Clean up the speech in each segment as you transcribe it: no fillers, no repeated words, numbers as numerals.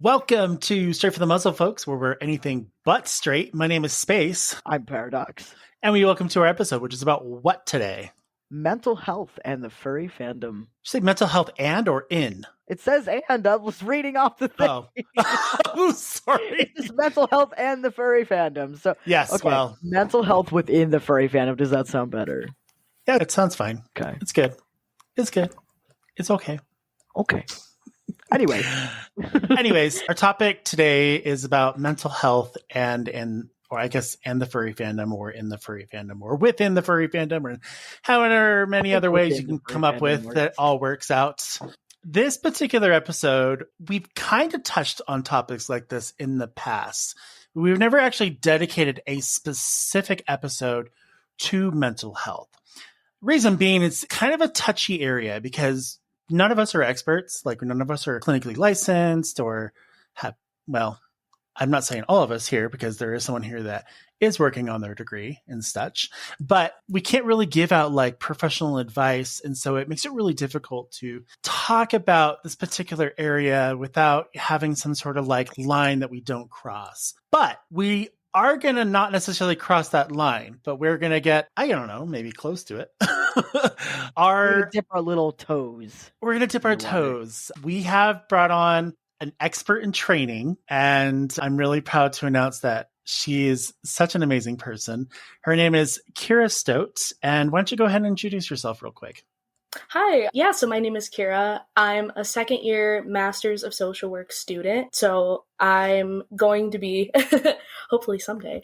Welcome to Straight for the Muzzle, folks, where we're anything but straight. My name is Space. I'm Paradox. And we welcome to our episode, which is about what today? Mental health and the furry fandom. Did you say mental health and or in? It says and. I was reading off the thing. Oh, I'm sorry. It's mental health and the furry fandom. So yes, okay. Well. Mental health within the furry fandom. Does that sound better? Yeah, it sounds fine. Okay. It's good. It's good. It's okay. Okay. Anyway. Anyways, our topic today is about mental health and the furry fandom, or in the furry fandom, or within the furry fandom, or however many other ways you can come up with that all works out. This particular episode, we've kind of touched on topics like this in the past. We've never actually dedicated a specific episode to mental health. Reason being, it's kind of a touchy area because none of us are experts. Like, none of us are clinically licensed or have, well, I'm not saying all of us here because there is someone here that is working on their degree and such, but we can't really give out like professional advice. And so it makes it really difficult to talk about this particular area without having some sort of like line that we don't cross. But we are going to not necessarily cross that line, but we're going to get, I don't know, maybe close to it. We're going to dip our little toes. We're going to dip our toes. We have brought on an expert in training, and I'm really proud to announce that she is such an amazing person. Her name is Kyra Stoat, and why don't you go ahead and introduce yourself real quick? Hi. Yeah, so my name is Kyra. I'm a second year Master's of Social Work student. So I'm going to be, hopefully someday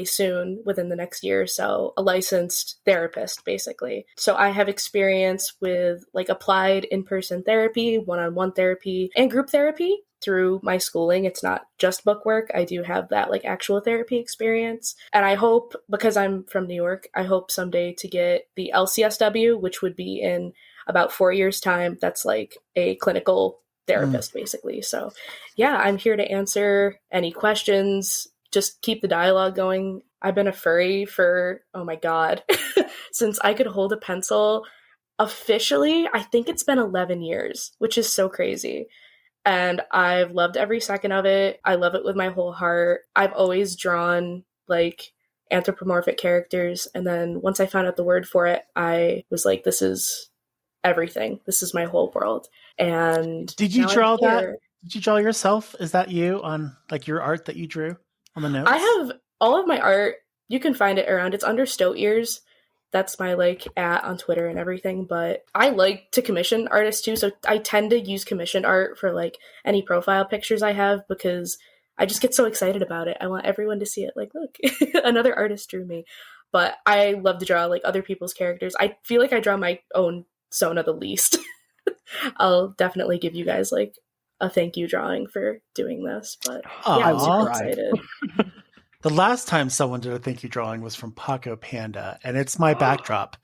soon, within the next year or so, a licensed therapist, basically. So I have experience with like applied in-person therapy, one-on-one therapy, and group therapy through my schooling. It's not just book work. I do have that like actual therapy experience. And I hope, because I'm from New York, I hope someday to get the LCSW, which would be in about 4 years' time. That's like a clinical therapist, basically. So yeah, I'm here to answer any questions. Just keep the dialogue going. I've been a furry for, oh my God, since I could hold a pencil. Officially, I think it's been 11 years, which is so crazy. And I've loved every second of it. I love it with my whole heart. I've always drawn like anthropomorphic characters. And then once I found out the word for it, I was like, this is everything. This is my whole world. And did you draw that? Did you draw yourself? Is that you on like your art that you drew on the notes? I have all of my art. You can find it around. It's under Stoat Ears. That's my like @ on Twitter and everything, but I like to commission artists too. So I tend to use commissioned art for like any profile pictures I have because I just get so excited about it. I want everyone to see it. Like, look, another artist drew me. But I love to draw like other people's characters. I feel like I draw my own Sona the least. I'll definitely give you guys like a thank you drawing for doing this. But yeah, I'm super excited. The last time someone did a thank you drawing was from Paco Panda, and it's my backdrop.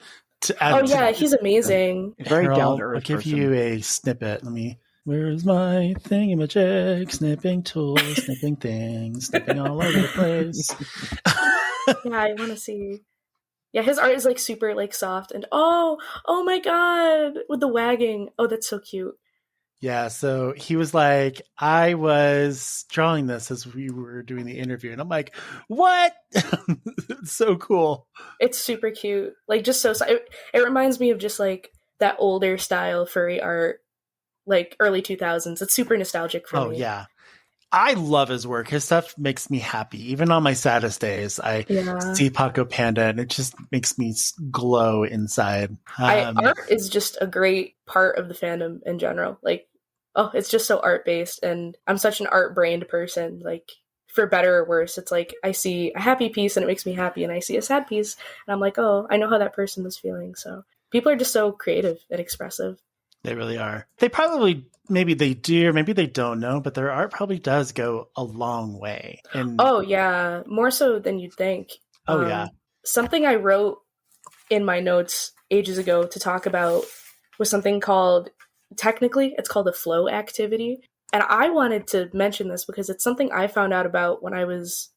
He's amazing. Very down to earth. I'll give you a snippet. Where's my thingamajig? Snipping tools, snipping things, snipping all over the place. Yeah, I want to see. Yeah, his art is like super like soft and oh my God, with the wagging. Oh, that's so cute. Yeah, so he was like, I was drawing this as we were doing the interview. And I'm like, what? It's so cool. It's super cute. Like, just so, it reminds me of just like that older style furry art, like early 2000s. It's super nostalgic for me. Oh, yeah. I love his work. His stuff makes me happy. Even on my saddest days, I see Paco Panda and it just makes me glow inside. Art is just a great part of the fandom in general. Like, it's just so art-based, and I'm such an art-brained person. Like, for better or worse, it's like I see a happy piece and it makes me happy, and I see a sad piece and I'm like, oh, I know how that person was feeling. So people are just so creative and expressive. They really are. They probably, maybe they do, or maybe they don't know, but their art probably does go a long way. And oh, yeah. More so than you'd think. Oh, yeah. Something I wrote in my notes ages ago to talk about was something called, technically, it's called a flow activity. And I wanted to mention this because it's something I found out about when I was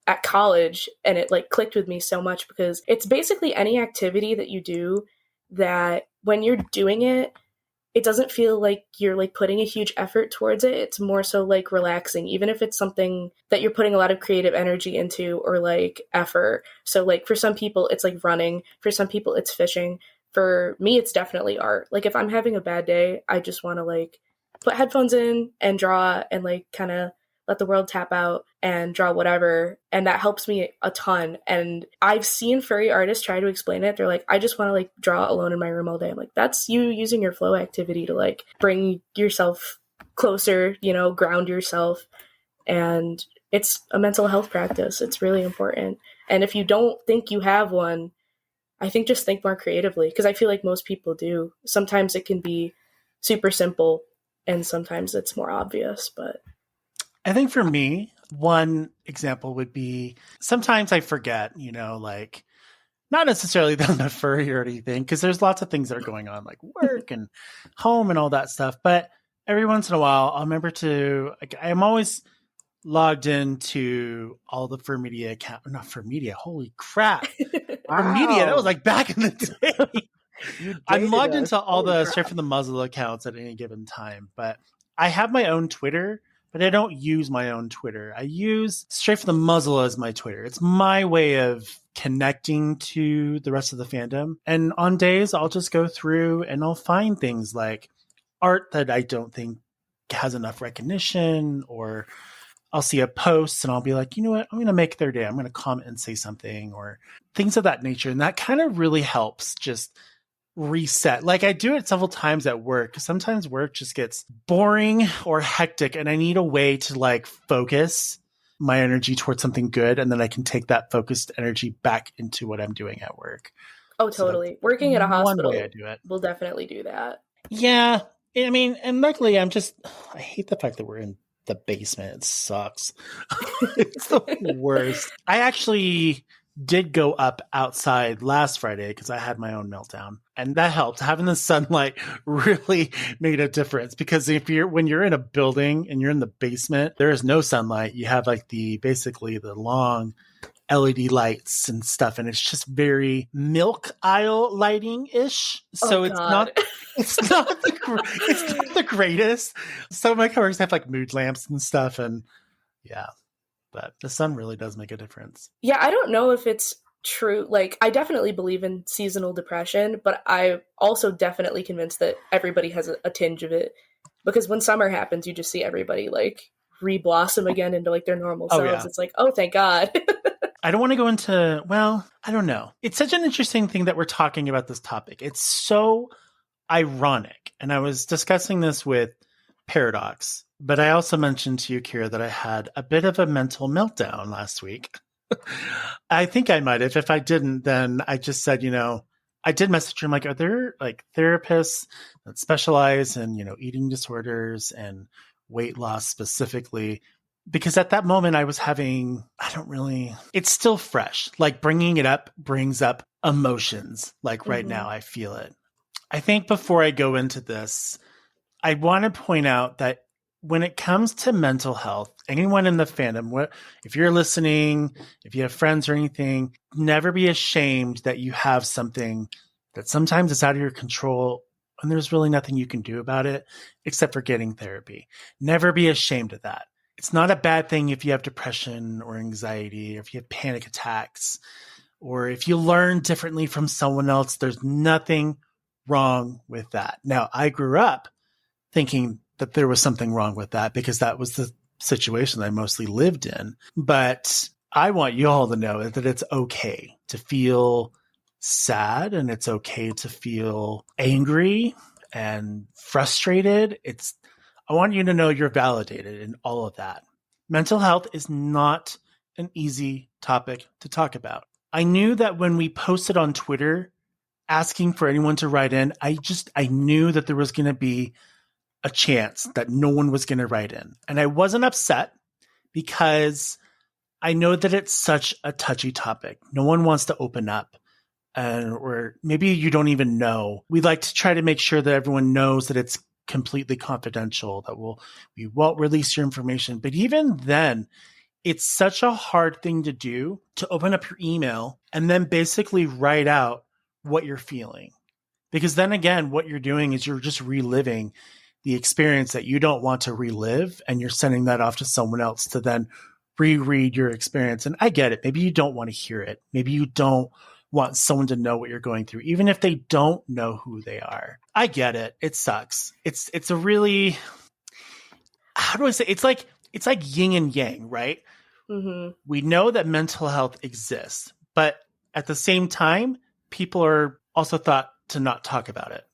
at college, and it like clicked with me so much because it's basically any activity that you do that when you're doing it, it doesn't feel like you're like putting a huge effort towards it. It's more so like relaxing, even if it's something that you're putting a lot of creative energy into or like effort. So like for some people it's like running, for some people it's fishing. For me, it's definitely art. Like if I'm having a bad day, I just want to like put headphones in and draw and like kind of let the world tap out and draw whatever. And that helps me a ton. And I've seen furry artists try to explain it. They're like, I just want to like draw alone in my room all day. I'm like, that's you using your flow activity to like bring yourself closer, you know, ground yourself. And it's a mental health practice. It's really important. And if you don't think you have one, I think just think more creatively, because I feel like most people do. Sometimes it can be super simple and sometimes it's more obvious, but I think for me, one example would be sometimes I forget, you know, like not necessarily that I'm a furry or anything, because there's lots of things that are going on, like work and home and all that stuff. But every once in a while, I'll remember to, like, I'm always logged into all the Fur Media account, not Fur Media, holy crap. Wow. Fur Media, that was like back in the day. I'm logged us. into all Holy the crap. Straight from the Muzzle accounts at any given time, but I have my own Twitter, but I don't use my own Twitter. I use Straight from the Muzzle as my Twitter. It's my way of connecting to the rest of the fandom. And on days, I'll just go through and I'll find things like art that I don't think has enough recognition, or I'll see a post and I'll be like, you know what, I'm going to make their day. I'm going to comment and say something, or things of that nature. And that kind of really helps just reset. Like I do it several times at work. Sometimes work just gets boring or hectic and I need a way to like focus my energy towards something good. And then I can take that focused energy back into what I'm doing at work. oh, totally. So Working at a hospital one way I do it. will definitely do that. Yeah. I mean, and luckily I hate the fact that we're in the basement. It sucks. It's the worst. I actually did go up outside last Friday because I had my own meltdown, and that helped. Having the sunlight really made a difference, because when you're in a building and you're in the basement, there is no sunlight. You have like basically the long LED lights and stuff, and it's just very milk aisle lighting ish. So it's not the greatest. Some of my coworkers have like mood lamps and stuff, and yeah. But the sun really does make a difference. Yeah, I don't know if it's true. Like, I definitely believe in seasonal depression, but I'm also definitely convinced that everybody has a tinge of it. Because when summer happens, you just see everybody, like, re-blossom again into, like, their normal selves. Yeah. It's like, oh, thank God. I don't want to go into, well, I don't know. It's such an interesting thing that we're talking about this topic. It's so ironic. And I was discussing this with Paradox, but I also mentioned to you, Kyra, that I had a bit of a mental meltdown last week. I think I might have. If I didn't, then I just said, you know, I did message him like, are there like therapists that specialize in, you know, eating disorders and weight loss specifically? Because at that moment I was having, it's still fresh. Like bringing it up brings up emotions. Like right now I feel it. I think before I go into this, I want to point out that when it comes to mental health, anyone in the fandom, if you're listening, if you have friends or anything, never be ashamed that you have something that sometimes is out of your control and there's really nothing you can do about it except for getting therapy. Never be ashamed of that. It's not a bad thing if you have depression or anxiety, or if you have panic attacks, or if you learn differently from someone else. There's nothing wrong with that. Now, I grew up thinking that there was something wrong with that because that was the situation I mostly lived in. But I want you all to know that it's okay to feel sad, and it's okay to feel angry and frustrated. I want you to know you're validated in all of that. Mental health is not an easy topic to talk about. I knew that when we posted on Twitter asking for anyone to write in, I knew that there was going to be a chance that no one was going to write in. And I wasn't upset because I know that it's such a touchy topic. No one wants to open up, or maybe you don't even know. We like to try to make sure that everyone knows that it's completely confidential, that we won't release your information. But even then, it's such a hard thing to do, to open up your email and then basically write out what you're feeling. Because then again, what you're doing is you're just reliving the experience that you don't want to relive, and you're sending that off to someone else to then reread your experience. And I get it. Maybe you don't want to hear it. Maybe you don't want someone to know what you're going through, even if they don't know who they are. I get it. It sucks. It's a really, how do I say? It's like yin and yang, right? Mm-hmm. We know that mental health exists, but at the same time, people are also thought to not talk about it.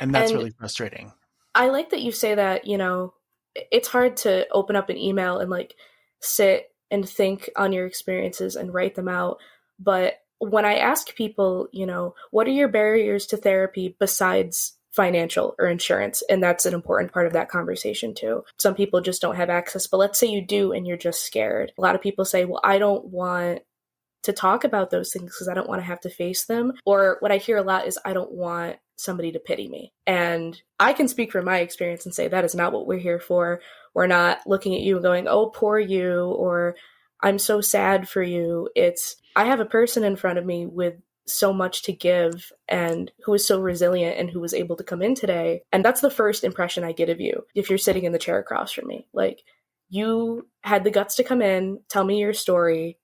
And that's really frustrating. I like that you say that, you know, it's hard to open up an email and like sit and think on your experiences and write them out. But when I ask people, you know, what are your barriers to therapy besides financial or insurance? And that's an important part of that conversation too. Some people just don't have access, but let's say you do and you're just scared. A lot of people say, well, I don't want to talk about those things because I don't want to have to face them. Or what I hear a lot is, I don't want somebody to pity me. And I can speak from my experience and say that is not what we're here for. We're not looking at you and going, oh, poor you, or I'm so sad for you. It's, I have a person in front of me with so much to give and who is so resilient and who was able to come in today. And that's the first impression I get of you. If you're sitting in the chair across from me, like, you had the guts to come in, tell me your story.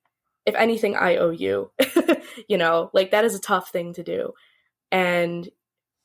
If anything, I owe you, you know, like that is a tough thing to do. And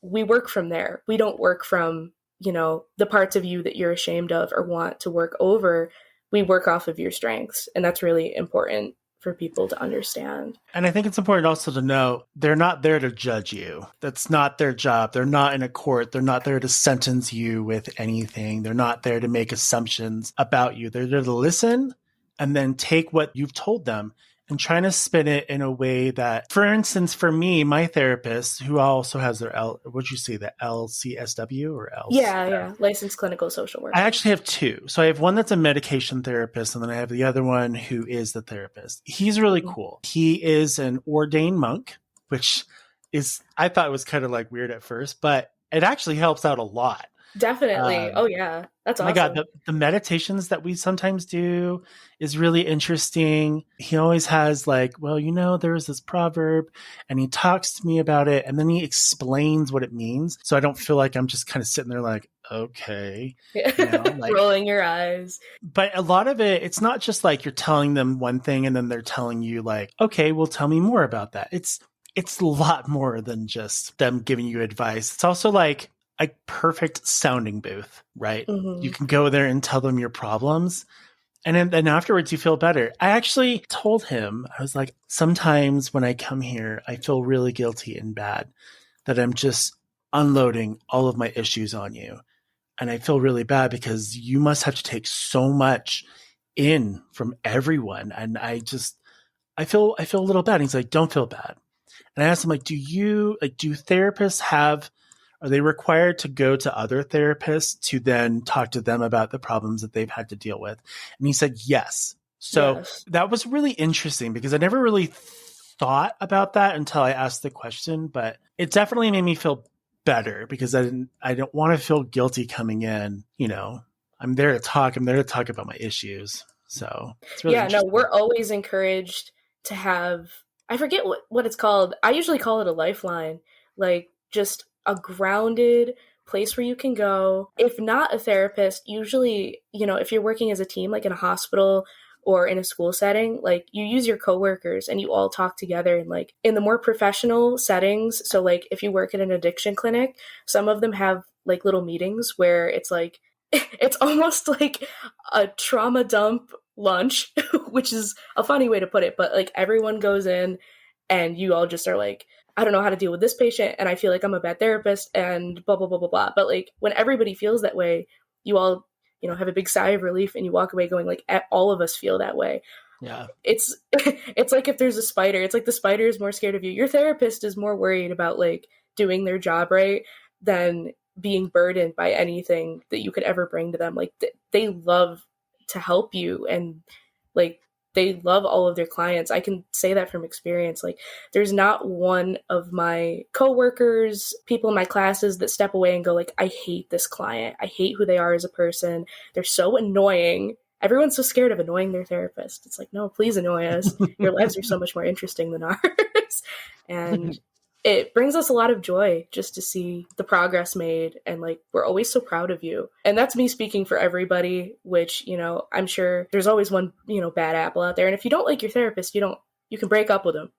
we work from there. We don't work from, you know, the parts of you that you're ashamed of or want to work over. We work off of your strengths. And that's really important for people to understand. And I think it's important also to know they're not there to judge you. That's not their job. They're not in a court. They're not there to sentence you with anything. They're not there to make assumptions about you. They're there to listen and then take what you've told them and trying to spin it in a way that, for instance, for me, my therapist, who also has their what'd you say, the LCSW or L? Yeah. Licensed clinical social worker. I actually have two. So I have one that's a medication therapist, and then I have the other one who is the therapist. He's really cool. He is an ordained monk, which is, I thought it was kind of like weird at first, but it actually helps out a lot. Definitely. Oh yeah. That's awesome. My God, the meditations that we sometimes do is really interesting. He always has like, well, you know, there's this proverb, and he talks to me about it, and then he explains what it means. So I don't feel like I'm just kind of sitting there like, okay. You know, like, rolling your eyes. But a lot of it, it's not just like you're telling them one thing and then they're telling you like, okay, well, tell me more about that. It's a lot more than just them giving you advice. It's also like a perfect sounding booth, right? Mm-hmm. You can go there and tell them your problems. And then afterwards you feel better. I actually told him, I was like, sometimes when I come here, I feel really guilty and bad that I'm just unloading all of my issues on you. And I feel really bad because you must have to take so much in from everyone. And I feel a little bad. And he's like, don't feel bad. And I asked him, like, do therapists are they required to go to other therapists to then talk to them about the problems that they've had to deal with? And he said, yes. So that was really interesting because I never really thought about that until I asked the question, but it definitely made me feel better because I don't want to feel guilty coming in. You know, I'm there to talk about my issues. So it's really we're always encouraged to have, I forget what it's called. I usually call it a lifeline, like just a grounded place where you can go. If not a therapist, usually, you know, if you're working as a team, like in a hospital or in a school setting, like you use your coworkers and you all talk together. And like in the more professional settings, so like if you work at an addiction clinic, some of them have like little meetings where it's like, it's almost like a trauma dump lunch, which is a funny way to put it, but like everyone goes in and you all just are like, I don't know how to deal with this patient and I feel like I'm a bad therapist and blah, blah, blah, blah, blah. But like when everybody feels that way, you all, you know, have a big sigh of relief and you walk away going like, all of us feel that way. Yeah. It's like if there's a spider, it's like the spider is more scared of you. Your therapist is more worried about like doing their job right than being burdened by anything that you could ever bring to them. Like they love to help you and like they love all of their clients. I can say that from experience. Like there's not one of my coworkers, people in my classes that step away and go like, I hate this client. I hate who they are as a person. They're so annoying. Everyone's so scared of annoying their therapist. It's like, no, please annoy us. Your lives are so much more interesting than ours. And it brings us a lot of joy just to see the progress made. And like, we're always so proud of you. And that's me speaking for everybody, which, you know, I'm sure there's always one, you know, bad apple out there. And if you don't like your therapist, you can break up with them.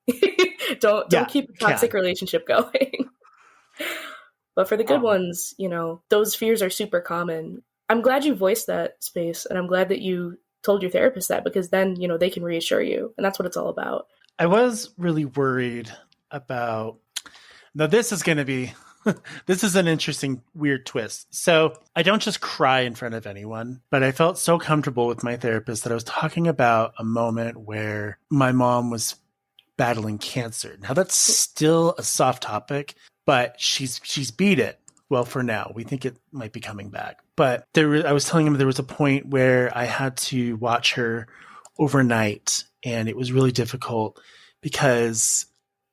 Don't keep a toxic relationship going. But for the good ones, you know, those fears are super common. I'm glad you voiced that, Space, and I'm glad that you told your therapist that, because then, you know, they can reassure you, and that's what it's all about. I was really worried about, now this is going to be, this is an interesting, weird twist. So I don't just cry in front of anyone, but I felt so comfortable with my therapist that I was talking about a moment where my mom was battling cancer. Now that's still a soft topic, but she's beat it. Well, for now, we think it might be coming back. But I was telling him there was a point where I had to watch her overnight, and it was really difficult because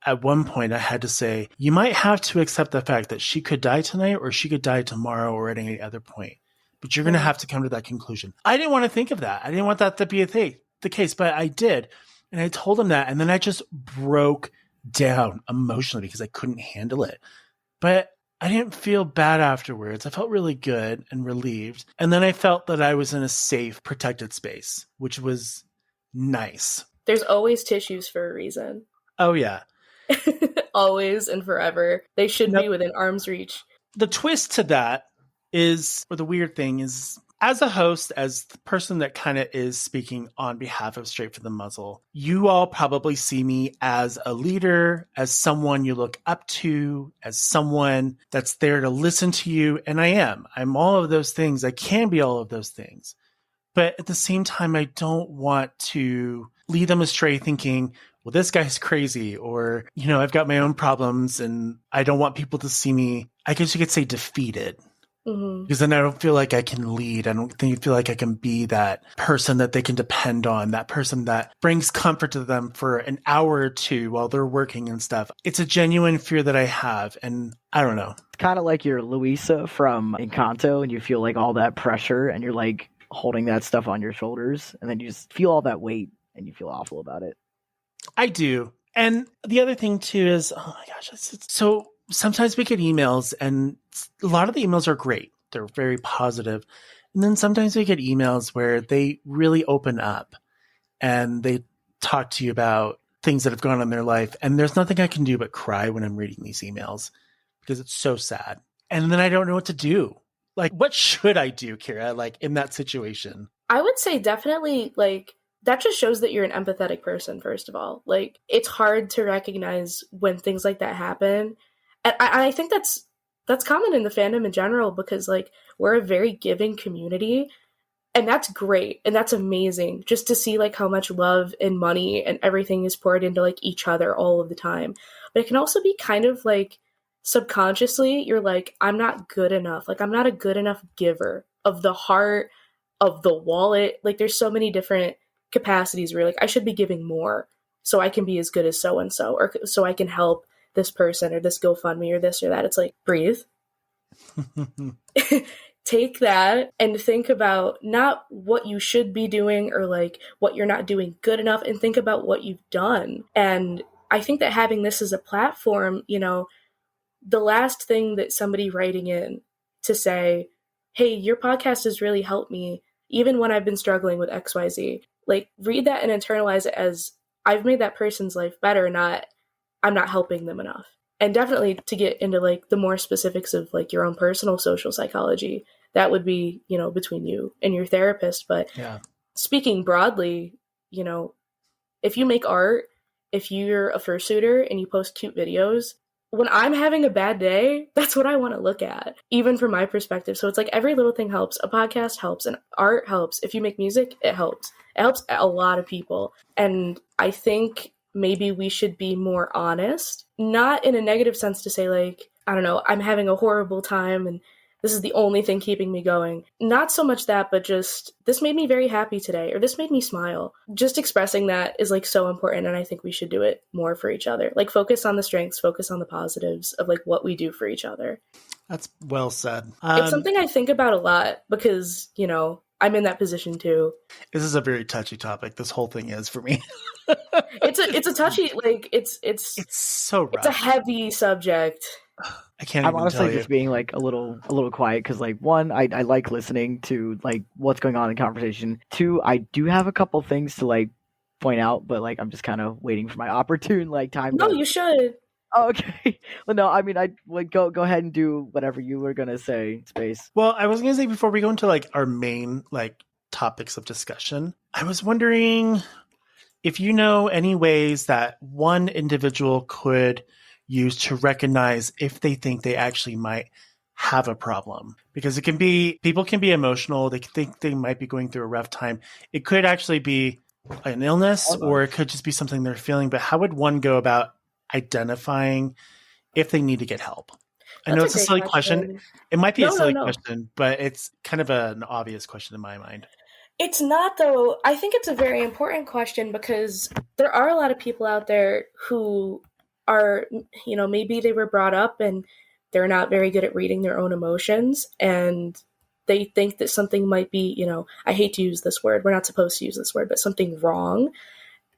at one point I had to say, you might have to accept the fact that she could die tonight or she could die tomorrow or at any other point. But you're going to have to come to that conclusion. I didn't want to think of that. I didn't want that to be the case, but I did. And I told him that. And then I just broke down emotionally because I couldn't handle it. But I didn't feel bad afterwards. I felt really good and relieved. And then I felt that I was in a safe, protected space, which was nice. There's always tissues for a reason. Oh, yeah. Always and forever. They should be within arm's reach. The twist to that is, or the weird thing is, as a host, as the person that kind of is speaking on behalf of Straight for the Muzzle, you all probably see me as a leader, as someone you look up to, as someone that's there to listen to you. And I am. I'm all of those things. I can be all of those things. But at the same time, I don't want to lead them astray thinking, well, this guy's crazy, or, you know, I've got my own problems and I don't want people to see me, I guess you could say, defeated. Mm-hmm. Because then I don't feel like I can lead. I don't feel like I can be that person that they can depend on, that person that brings comfort to them for an hour or two while they're working and stuff. It's a genuine fear that I have, and I don't know. It's kind of like you're Luisa from Encanto, and you feel like all that pressure, and you're like holding that stuff on your shoulders, and then you just feel all that weight, and you feel awful about it. I do. And the other thing too is, oh my gosh, so sometimes we get emails and a lot of the emails are great. They're very positive. And then sometimes we get emails where they really open up and they talk to you about things that have gone on in their life. And there's nothing I can do but cry when I'm reading these emails because it's so sad. And then I don't know what to do. Like, what should I do, Kyra, like in that situation? I would say definitely, like, that just shows that you're an empathetic person, first of all. Like, it's hard to recognize when things like that happen. And I think that's common in the fandom in general because, like, we're a very giving community. And that's great. And that's amazing just to see, like, how much love and money and everything is poured into, like, each other all of the time. But it can also be kind of, like, subconsciously, you're like, I'm not good enough. Like, I'm not a good enough giver of the heart, of the wallet. Like, there's so many different capacities where you're like, I should be giving more so I can be as good as so-and-so, or so I can help this person or this GoFundMe or this or that. It's like, breathe. Take that and think about not what you should be doing or like what you're not doing good enough, and think about what you've done. And I think that having this as a platform, you know, the last thing that somebody writing in to say, hey, your podcast has really helped me even when I've been struggling with XYZ, like, read that and internalize it as I've made that person's life better, not I'm not helping them enough. And definitely to get into like the more specifics of like your own personal social psychology, that would be, you know, between you and your therapist. But speaking broadly, you know, if you make art, if you're a fursuiter and you post cute videos, when I'm having a bad day, that's what I want to look at, even from my perspective. So it's like every little thing helps. A podcast helps, and art helps. If you make music, it helps. It helps a lot of people. And I think maybe we should be more honest, not in a negative sense to say like, I don't know, I'm having a horrible time and this is the only thing keeping me going. Not so much that, but just, this made me very happy today, or this made me smile. Just expressing that is like so important, and I think we should do it more for each other. Like, focus on the strengths, focus on the positives of like what we do for each other. That's well said. It's something I think about a lot because, you know, I'm in that position too. This is a very touchy topic. This whole thing is for me. It's a touchy, like it's so rough. It's a heavy subject. I can't I'm even honestly tell you. just being like a little quiet because like one, I like listening to like what's going on in conversation. Two, I do have a couple things to like point out, but like I'm just kind of waiting for my opportune like time. No, you should. Oh, okay. Well, no, I mean, I would go ahead and do whatever you were gonna say, Space. Well, I was gonna say before we go into like our main like topics of discussion, I was wondering if you know any ways that one individual could use to recognize if they think they actually might have a problem. Because it can be, people can be emotional. They think they might be going through a rough time. It could actually be an illness, or it could just be something they're feeling. But how would one go about identifying if they need to get help? I know it's a silly question. It might be a silly question, but it's kind of an obvious question in my mind. It's not, though. I think it's a very important question because there are a lot of people out there who are, you know, maybe they were brought up and they're not very good at reading their own emotions, and they think that something might be, you know, I hate to use this word, we're not supposed to use this word, but something wrong.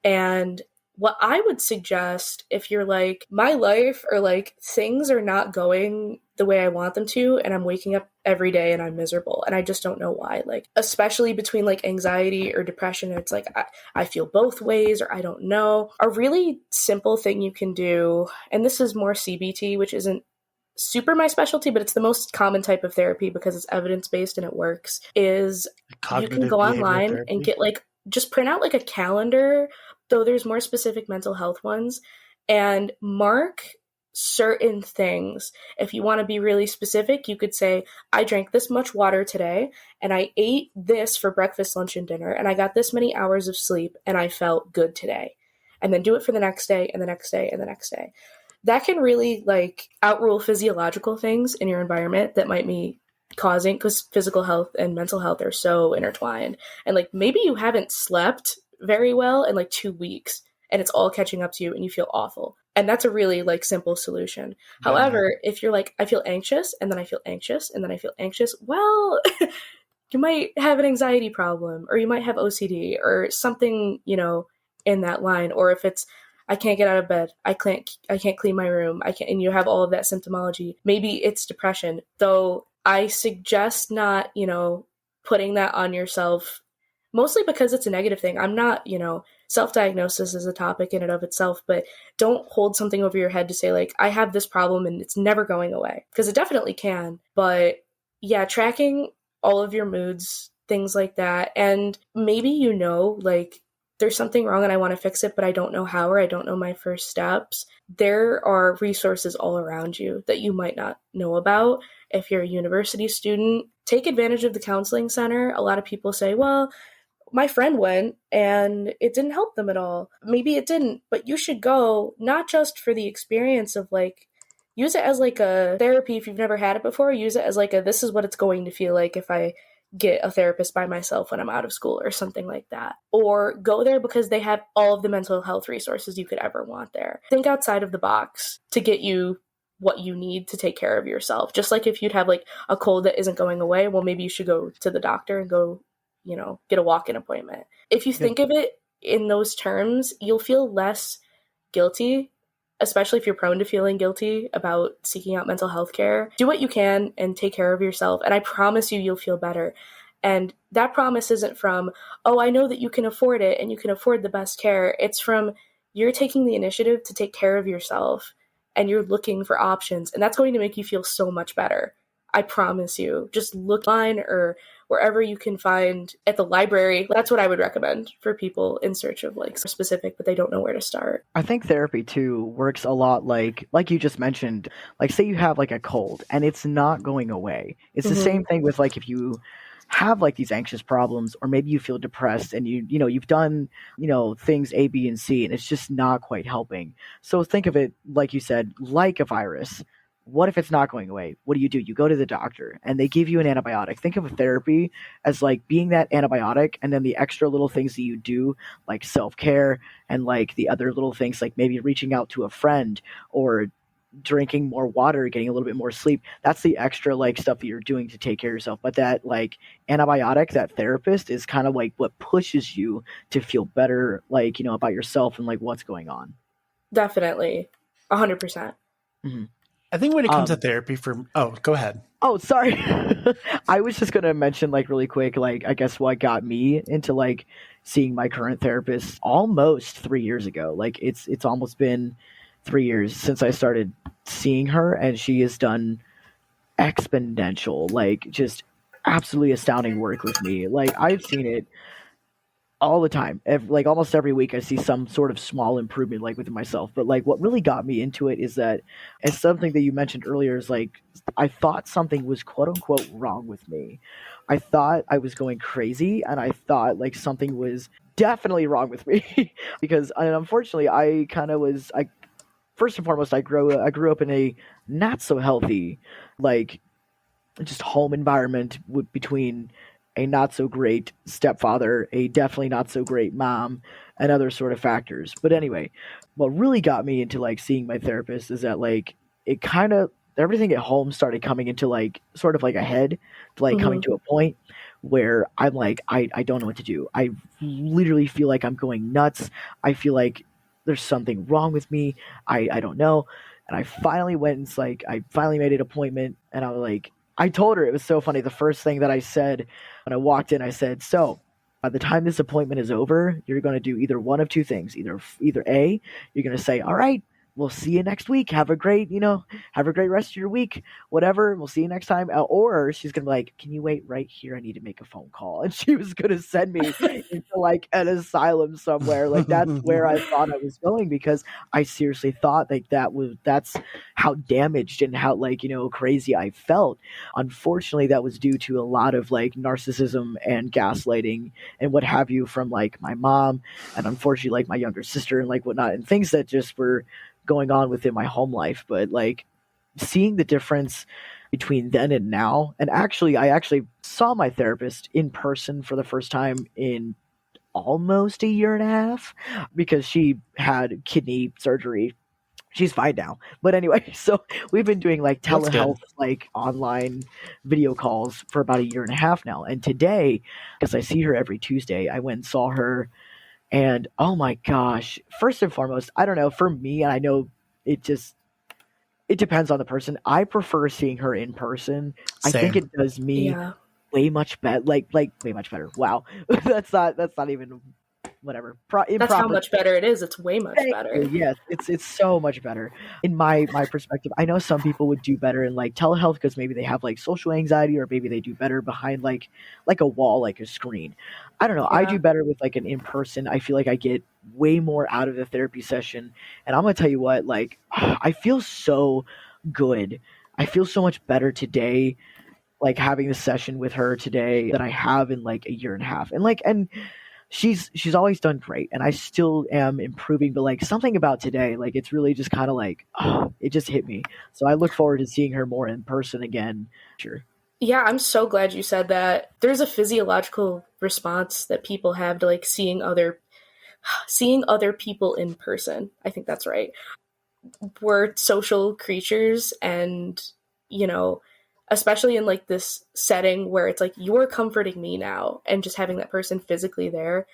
And what I would suggest, if you're like, my life or like things are not going the way I want them to, and I'm waking up every day and I'm miserable and I just don't know why, like especially between like anxiety or depression, it's like I feel both ways, or I don't know. A really simple thing you can do, and this is more CBT, which isn't super my specialty, but it's the most common type of therapy because it's evidence-based and it works, is you can go online therapy and get like, just print out like a calendar, though there's more specific mental health ones, and mark certain things. If you want to be really specific, you could say, I drank this much water today, and I ate this for breakfast, lunch, and dinner, and I got this many hours of sleep, and I felt good today. And then do it for the next day, and the next day, and the next day. That can really like outrule physiological things in your environment that might be causing, because physical health and mental health are so intertwined. And like maybe you haven't slept very well in like 2 weeks and it's all catching up to you and you feel awful. And that's a really like simple solution. Yeah. However, if you're like, I feel anxious and then I feel anxious and then I feel anxious, well, you might have an anxiety problem, or you might have OCD or something, you know, in that line. Or if it's, I can't get out of bed, I can't clean my room, and you have all of that symptomology, maybe it's depression. Though I suggest not, you know, putting that on yourself, mostly because it's a negative thing. I'm not, you know, self-diagnosis is a topic in and of itself, but don't hold something over your head to say like, I have this problem and it's never going away, because it definitely can. But yeah, tracking all of your moods, things like that. And maybe, you know, like there's something wrong and I want to fix it, but I don't know how, or I don't know my first steps. There are resources all around you that you might not know about. If you're a university student, take advantage of the counseling center. A lot of people say, well, my friend went and it didn't help them at all. Maybe it didn't, but you should go, not just for the experience of like, use it as like a therapy if you've never had it before. Use it as like a, this is what it's going to feel like if I get a therapist by myself when I'm out of school or something like that. Or go there because they have all of the mental health resources you could ever want there. Think outside of the box to get you what you need to take care of yourself. Just like if you'd have like a cold that isn't going away, well, maybe you should go to the doctor and go, you know, get a walk-in appointment. If you think of it in those terms, you'll feel less guilty, especially if you're prone to feeling guilty about seeking out mental health care. Do what you can and take care of yourself. And I promise you, you'll feel better. And that promise isn't from, oh, I know that you can afford it and you can afford the best care. It's from, you're taking the initiative to take care of yourself and you're looking for options. And that's going to make you feel so much better. I promise you. Just look online or wherever you can find, at the library. That's what I would recommend for people in search of like specific, but they don't know where to start. I think therapy too works a lot like you just mentioned, like say you have like a cold and it's not going away. It's the same thing with like if you have like these anxious problems, or maybe you feel depressed and you know you've done, you know, things A, B, and C and it's just not quite helping. So think of it, like you said, like a virus. What if it's not going away? What do? You go to the doctor and they give you an antibiotic. Think of therapy as like being that antibiotic, and then the extra little things that you do, like self-care and like the other little things, like maybe reaching out to a friend or drinking more water, getting a little bit more sleep. That's the extra like stuff that you're doing to take care of yourself. But that like antibiotic, that therapist is kind of like what pushes you to feel better, like, you know, about yourself and like what's going on. Definitely. 100%. Mm-hmm. I think when it comes to therapy go ahead. Oh, sorry. I was just going to mention like really quick, like, I guess what got me into like seeing my current therapist almost 3 years ago. Like it's almost been 3 years since I started seeing her, and she has done exponential, like just absolutely astounding work with me. Like I've seen it all the time. Like almost every week I see some sort of small improvement like within myself. But like what really got me into it is that, and something that you mentioned earlier, is like I thought something was quote unquote wrong with me. I thought I was going crazy, and I thought like something was definitely wrong with me because unfortunately I kind of was, first and foremost, I grew up in a not so healthy, like, just home environment between a not so great stepfather, a definitely not so great mom, and other sort of factors. But anyway, what really got me into like seeing my therapist is that like it kind of, everything at home started coming into like sort of like a head, like coming to a point where I'm like, I don't know what to do. I literally feel like I'm going nuts. I feel like there's something wrong with me. I don't know. And I finally went and like, I finally made an appointment, and I was like, I told her, it was so funny. The first thing that I said when I walked in, I said, so by the time this appointment is over, you're going to do either one of two things. Either A, you're going to say, all right, we'll see you next week. Have a great rest of your week, whatever. We'll see you next time. Or she's going to be like, can you wait right here? I need to make a phone call. And she was going to send me into like an asylum somewhere. Like that's where I thought I was going, because I seriously thought like that's how damaged and how like, you know, crazy I felt. Unfortunately, that was due to a lot of like narcissism and gaslighting and what have you from like my mom, and unfortunately like my younger sister and like whatnot, and things that just were going on within my home life. But like seeing the difference between then and now, and I actually saw my therapist in person for the first time in almost a year and a half, because she had kidney surgery. She's fine now. But anyway, so we've been doing like telehealth, like online video calls for about a year and a half now. And today, because I see her every Tuesday, I went and saw her. And oh my gosh, first and foremost, I don't know, for me, and I know it depends on the person. I prefer seeing her in person. Same. I think it does me way much better, like way much better. Wow. that's not even whatever. That's how much better it is. It's way much better. Yes, it's so much better. In my perspective, I know some people would do better in like telehealth because maybe they have like social anxiety, or maybe they do better behind like a wall, like a screen. I don't know. Yeah. I do better with like an in-person. I feel like I get way more out of the therapy session. And I'm going to tell you what, like, I feel so good. I feel so much better today, like having the session with her today, than I have in like a year and a half. And she's always done great, and I still am improving, but like something about today, like it's really just kind of like, it just hit me. So I look forward to seeing her more in person again. Sure. Yeah, I'm so glad you said that. There's a physiological response that people have to like seeing other people in person. I think that's right. We're social creatures, and you know, especially in like this setting where it's like you're comforting me now, and just having that person physically there,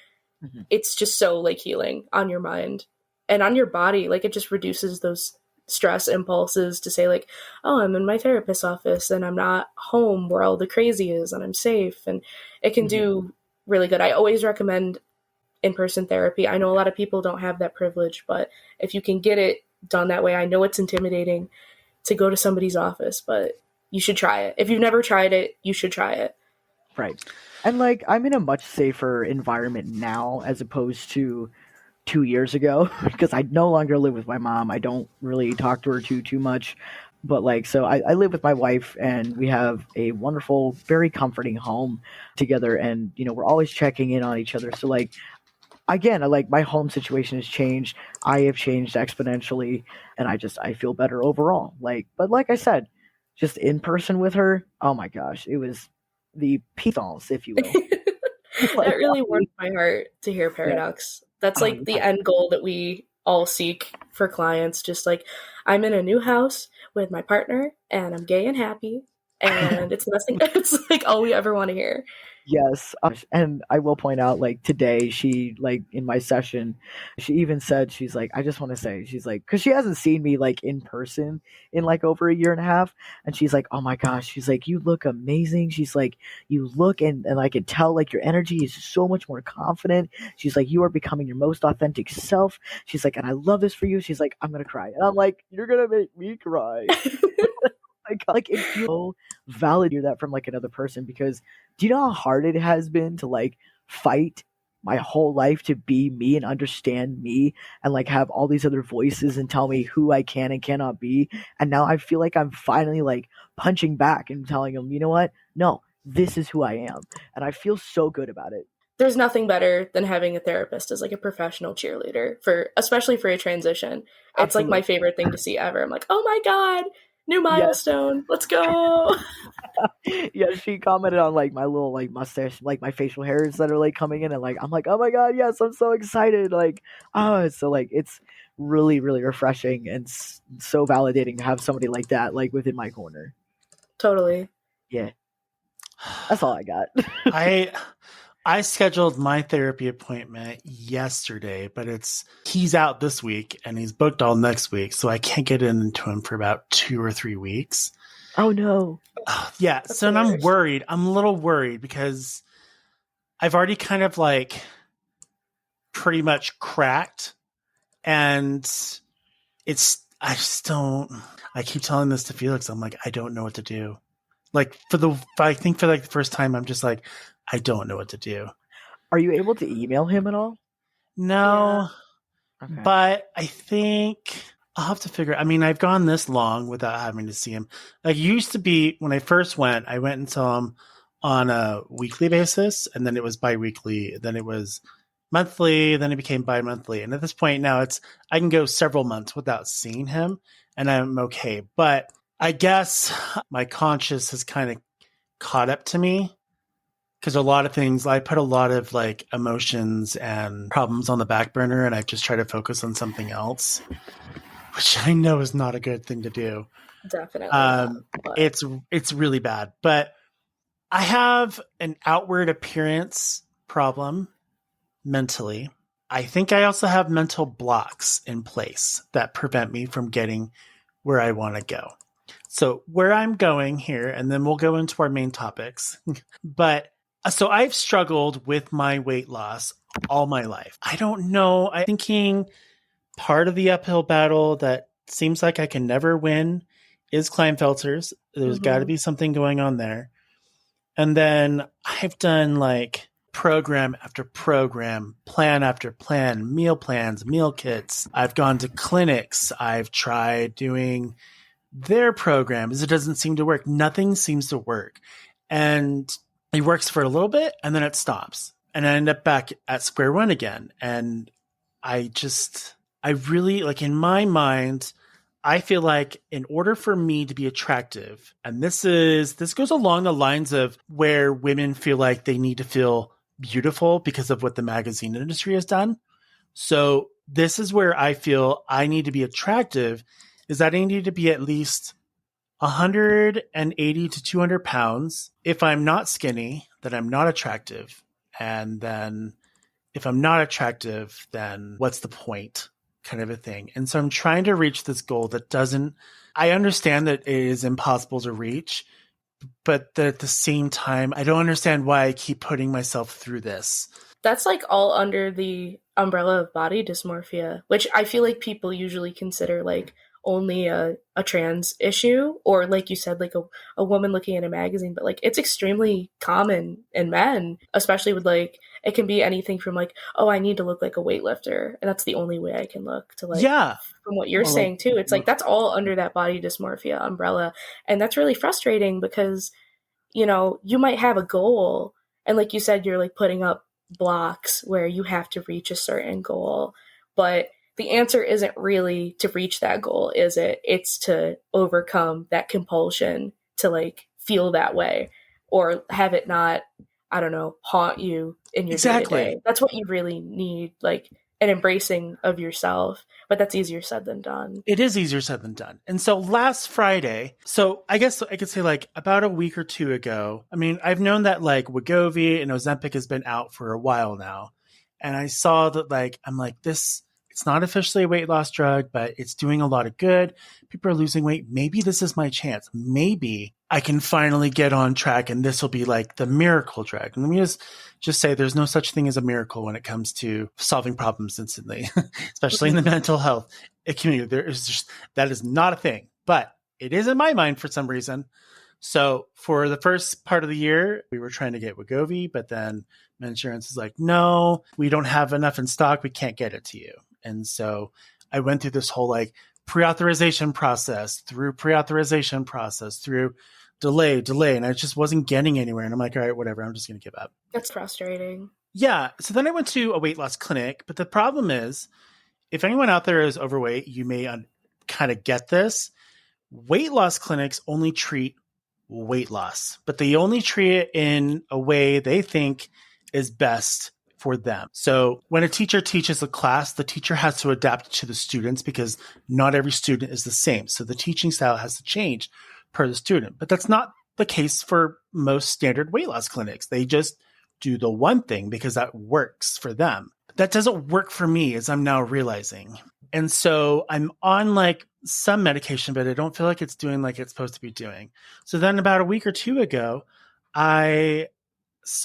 it's just so like healing on your mind and on your body. Like it just reduces those stress impulses to say like, oh, I'm in my therapist's office and I'm not home where all the crazy is, and I'm safe, and it can do really good. I always recommend in-person therapy. I know a lot of people don't have that privilege, but if you can get it done that way, I know it's intimidating to go to somebody's office, but you should try it. If you've never tried it, you should try it. Right. And like, I'm in a much safer environment now as opposed to 2 years ago, because I no longer live with my mom. I don't really talk to her too much. But like, so I live with my wife, and we have a wonderful, very comforting home together. And, you know, we're always checking in on each other. So like, again, like my home situation has changed. I have changed exponentially, and I feel better overall. Like, but like I said, just in person with her, oh my gosh, it was the pitons, if you will. That really warmed my heart to hear Paradox. That's like the end goal that we all seek for clients. Just like, I'm in a new house with my partner and I'm gay and happy. And it's the best thing. It's like all we ever want to hear. Yes, and I will point out, like today, she like in my session, she even said she's like, I just want to say, she's like, because she hasn't seen me like in person in like over a year and a half, and she's like, oh my gosh, she's like, you look amazing. She's like, you look and I can tell like your energy is so much more confident. She's like, you are becoming your most authentic self. She's like, and I love this for you. She's like, I'm gonna cry, and I'm like, you're gonna make me cry. Like it feels so valid to hear that from like another person, because do you know how hard it has been to like fight my whole life to be me and understand me and like have all these other voices and tell me who I can and cannot be, and now I feel like I'm finally like punching back and telling them, you know what, no, this is who I am, and I feel so good about it. There's nothing better than having a therapist as like a professional cheerleader for, especially for a transition. It's like my favorite thing to see ever. I'm like, oh my God, new milestone. Yes. Let's go. Yeah, she commented on like my little like mustache, like my facial hairs that are like coming in, and like I'm like, oh my God, yes, I'm so excited. Like, oh, so like it's really, really refreshing and so validating to have somebody like that like within my corner. Totally. Yeah. That's all I got. I scheduled my therapy appointment yesterday, but he's out this week and he's booked all next week, so I can't get into him for about 2 or 3 weeks. Oh no. Yeah, that's so I'm worried. I'm a little worried because I've already kind of like pretty much cracked, and I keep telling this to Felix. I'm like, I don't know what to do. Like I think for like the first time, I'm just like, I don't know what to do. Are you able to email him at all? No, yeah. Okay. But I think I'll have to figure. I mean, I've gone this long without having to see him. Like, it used to be when I first went, I went and saw him on a weekly basis, and then it was bi-weekly, then it was monthly, then it became bi-monthly. And at this point now I can go several months without seeing him and I'm okay. But I guess my conscience has kind of caught up to me, because a lot of things, I put a lot of like emotions and problems on the back burner, and I just try to focus on something else, which I know is not a good thing to do. Definitely. It's really bad. But I have an outward appearance problem mentally. I think I also have mental blocks in place that prevent me from getting where I want to go. So where I'm going here, and then we'll go into our main topics, but so I've struggled with my weight loss all my life. I don't know. I'm thinking part of the uphill battle that seems like I can never win is Klinefelter's. There's got to be something going on there. And then I've done like program after program, plan after plan, meal plans, meal kits. I've gone to clinics. I've tried doing their programs. It doesn't seem to work. Nothing seems to work. And it works for a little bit and then it stops. And I end up back at square one again. And I really, like, in my mind, I feel like in order for me to be attractive, and this goes along the lines of where women feel like they need to feel beautiful because of what the magazine industry has done. So this is where I feel I need to be attractive, is that I need to be at least 180 to 200 pounds. If I'm not skinny, then I'm not attractive. And then if I'm not attractive, then what's the point? Kind of a thing. And so I'm trying to reach this goal that I understand that it is impossible to reach, but that at the same time, I don't understand why I keep putting myself through this. That's like all under the umbrella of body dysmorphia, which I feel like people usually consider like only a trans issue, or like you said, like a woman looking at a magazine, but like it's extremely common in men, especially with like, it can be anything from like, oh, I need to look like a weightlifter and that's the only way I can look, to like, yeah, from what you're saying too, it's like that's all under that body dysmorphia umbrella. And that's really frustrating because, you know, you might have a goal and like you said, you're like putting up blocks where you have to reach a certain goal, but the answer isn't really to reach that goal, is it? It's to overcome that compulsion to like feel that way, or have it not, I don't know, haunt you in your day-to-day. That's what you really need, like, and embracing of yourself. But that's easier said than done. It is easier said than done. And so last Friday, so I guess I could say like about a week or two ago, I mean, I've known that like Wegovy and Ozempic has been out for a while now. And I saw that like, I'm like, this, it's not officially a weight loss drug, but it's doing a lot of good. People are losing weight. Maybe this is my chance. Maybe I can finally get on track and this will be like the miracle drug. And let me just say there's no such thing as a miracle when it comes to solving problems instantly, especially in the mental health community. There is just, that is not a thing, but it is in my mind for some reason. So for the first part of the year, we were trying to get Wegovy, but then my insurance is like, no, we don't have enough in stock. We can't get it to you. And so I went through this whole like pre-authorization process, through delay. And I just wasn't getting anywhere. And I'm like, all right, whatever. I'm just going to give up. That's frustrating. Yeah. So then I went to a weight loss clinic. But the problem is, if anyone out there is overweight, you may kind of get this. Weight loss clinics only treat weight loss, but they only treat it in a way they think is best for them. So when a teacher teaches a class, the teacher has to adapt to the students because not every student is the same. So the teaching style has to change per the student. But that's not the case for most standard weight loss clinics. They just do the one thing because that works for them. But that doesn't work for me, as I'm now realizing. And so I'm on like some medication, but I don't feel like it's doing like it's supposed to be doing. So then about a week or two ago, I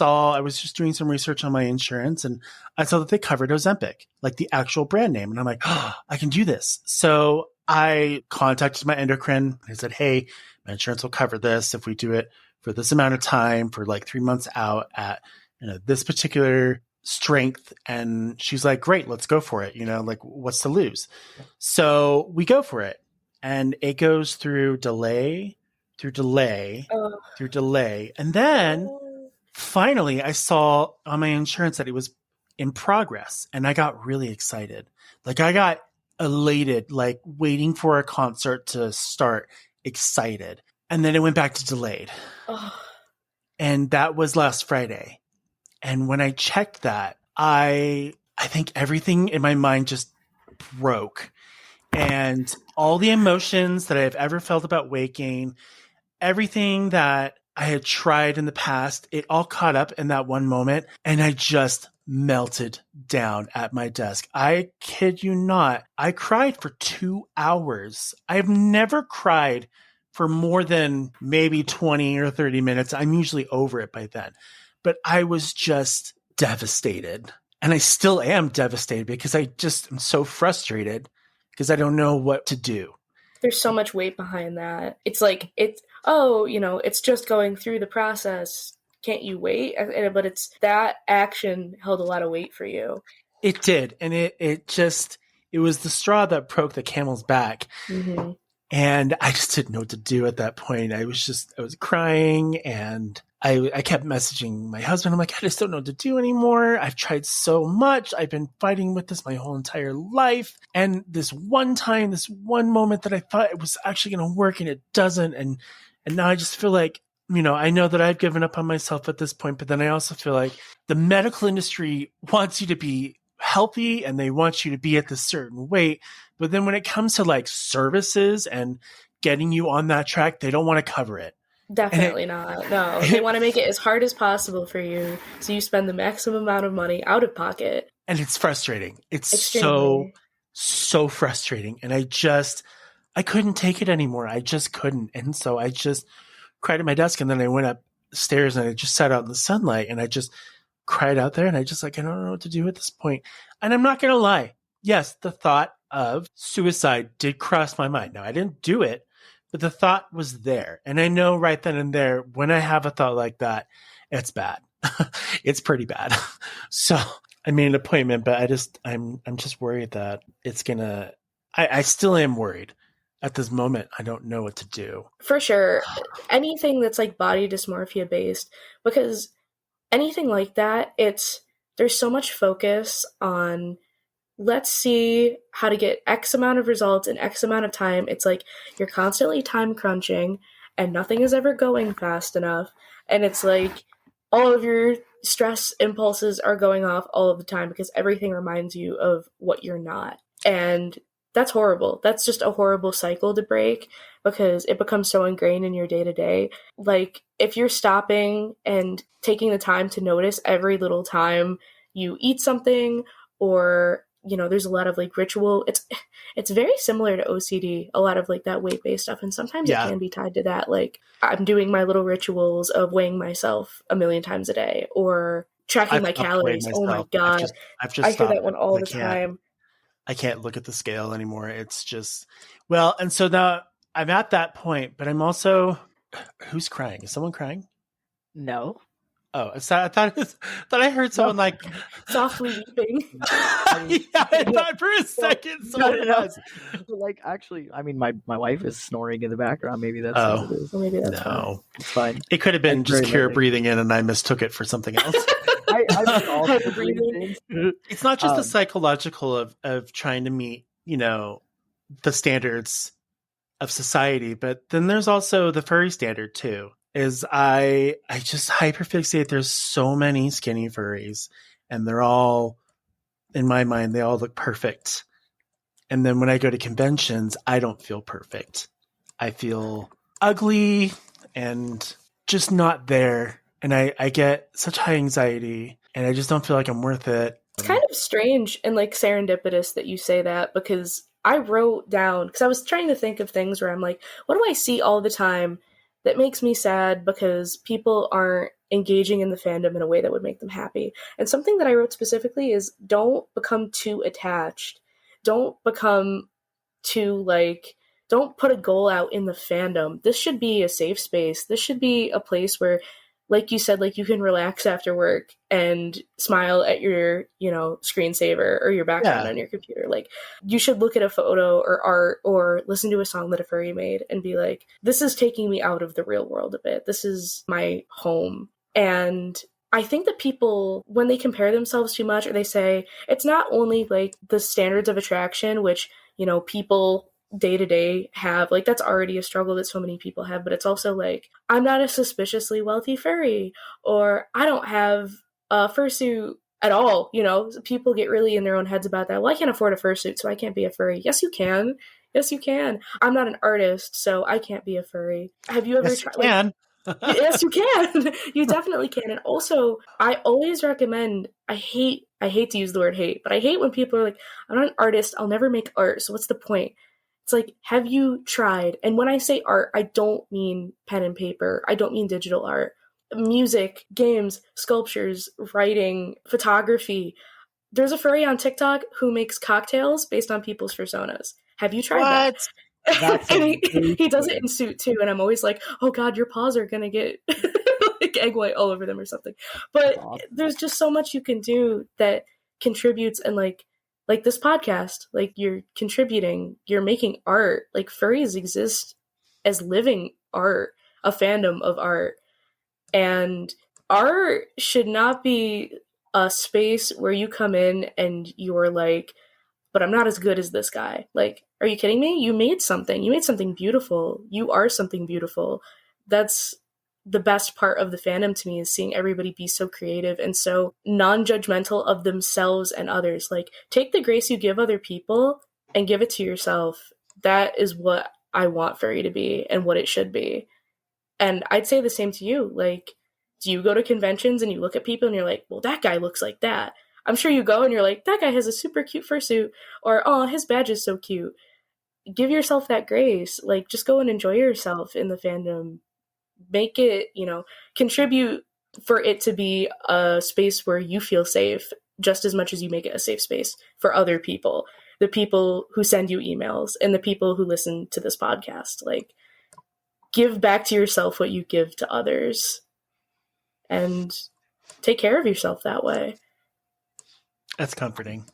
was just doing some research on my insurance and I saw that they covered Ozempic, like the actual brand name. And I'm like, oh, I can do this. So I contacted my endocrine. I said, hey, my insurance will cover this if we do it for this amount of time for like 3 months out at this particular strength. And she's like, great, let's go for it. Like what's to lose? So we go for it. And it goes through delay. And then finally, I saw on my insurance that it was in progress, and I got really excited. Like I got elated, like waiting for a concert to start, excited. And then it went back to delayed. Oh. And that was last Friday. And when I checked that, I think everything in my mind just broke. And all the emotions that I've ever felt about weight gain, everything that I had tried in the past, it all caught up in that one moment, and I just melted down at my desk. I kid you not. I cried for 2 hours. I've never cried for more than maybe 20 or 30 minutes. I'm usually over it by then. But I was just devastated. And I still am devastated because I just am so frustrated because I don't know what to do. There's so much weight behind that. It's like, it's just going through the process. Can't you wait? But it's that action held a lot of weight for you. It did. And it was the straw that broke the camel's back. Mm-hmm. And I just didn't know what to do at that point. I was crying and I kept messaging my husband. I'm like, I just don't know what to do anymore. I've tried so much. I've been fighting with this my whole entire life. And this one moment that I thought it was actually going to work and it doesn't. And now I just feel like, I know that I've given up on myself at this point, but then I also feel like the medical industry wants you to be healthy and they want you to be at this certain weight. But then when it comes to like services and getting you on that track, they don't want to cover it. Definitely not. No, they want to make it as hard as possible for you so you spend the maximum amount of money out of pocket. And it's frustrating. It's extremely. so frustrating. And I couldn't take it anymore. I just couldn't. And so I just cried at my desk and then I went upstairs and I just sat out in the sunlight and I just cried out there and I don't know what to do at this point. And I'm not going to lie. Yes, the thought of suicide did cross my mind. Now, I didn't do it, but the thought was there. And I know right then and there, when I have a thought like that, it's bad. It's pretty bad. So I made an appointment, but I'm just worried that it's gonna, I still am worried at this moment. I don't know what to do. For sure. Anything that's like body dysmorphia based, because anything like that, there's so much focus on, let's see how to get X amount of results in X amount of time. It's like you're constantly time crunching and nothing is ever going fast enough. And it's like, all of your stress impulses are going off all of the time because everything reminds you of what you're not. And that's horrible. That's just a horrible cycle to break because it becomes so ingrained in your day to day. Like, if you're stopping and taking the time to notice every little time you eat something, or, you know, there's a lot of like ritual, it's very similar to OCD, a lot of like that weight-based stuff. And sometimes it can be tied to that. Like, I'm doing my little rituals of weighing myself a million times a day, or tracking my calories. Oh my God. I've just I hear that one all the time. I can't look at the scale anymore. It's just, well, and so now I'm at that point, but I'm also, who's crying? Is someone crying? No. Oh, I thought I heard someone like softly weeping. I thought for a second someone was. Like, actually, I mean, my wife is snoring in the background. Maybe that's what it is. Or maybe that's fine. It's fine. It could have been just Kyra breathing in, and I mistook it for something else. It's not just the psychological of trying to meet, you know, the standards of society, but then there's also the furry standard too. Is I just hyperfixate. There's so many skinny furries, and they're all, in my mind, they all look perfect. And then when I go to conventions, I don't feel perfect. I feel ugly and just not there. And I get such high anxiety, and I just don't feel like I'm worth it. It's kind of strange and like serendipitous that you say that, because I wrote down, because I was trying to think of things where I'm like, what do I see all the time that makes me sad because people aren't engaging in the fandom in a way that would make them happy? And something that I wrote specifically is, don't become too attached. Don't become too, like, don't put a goal out in the fandom. This should be a safe space. This should be a place where, like you said, like, you can relax after work and smile at your, you know, screensaver or your background on your computer. Like, you should look at a photo or art or listen to a song that a furry made and be like, this is taking me out of the real world a bit. This is my home. And I think that people, when they compare themselves too much, or they say, it's not only like the standards of attraction, which, you know, people day to day have, like, that's already a struggle that so many people have, but it's also like, I'm not a suspiciously wealthy furry, or I don't have a fursuit at all. You know, people get really in their own heads about that. Well, I can't afford a fursuit, so I can't be a furry. Yes, you can. Yes, you can. I'm not an artist, so I can't be a furry. Have you ever tried? Yes, you can. You definitely can. And also, I always recommend, I hate to use the word hate, but I hate when people are like, I'm not an artist, I'll never make art, so what's the point? It's like, have you tried? And when I say art, I don't mean pen and paper. I don't mean digital art. Music, games, sculptures, writing, photography. There's a furry on TikTok who makes cocktails based on people's personas. Have you tried that? And he does it in suit too. And I'm always like, oh God, your paws are going to get like egg white all over them or something. But there's just so much you can do that contributes, and like this podcast, like, you're contributing, you're making art. Like, furries exist as living art, a fandom of art. And art should not be a space where you come in and you're like, but I'm not as good as this guy. Like, are you kidding me? You made something beautiful. You are something beautiful. That's the best part of the fandom to me, is seeing everybody be so creative and so non-judgmental of themselves and others. Like, take the grace you give other people and give it to yourself. That is what I want furry to be and what it should be. And I'd say the same to you. Like, do you go to conventions and you look at people and you're like, well, that guy looks like that? I'm sure you go and you're like, that guy has a super cute fursuit, or, oh, his badge is so cute. Give yourself that grace. Like, just go and enjoy yourself in the fandom. Make it, you know, contribute for it to be a space where you feel safe just as much as you make it a safe space for other people, the people who send you emails and the people who listen to this podcast. Like, give back to yourself what you give to others and take care of yourself that way. That's comforting.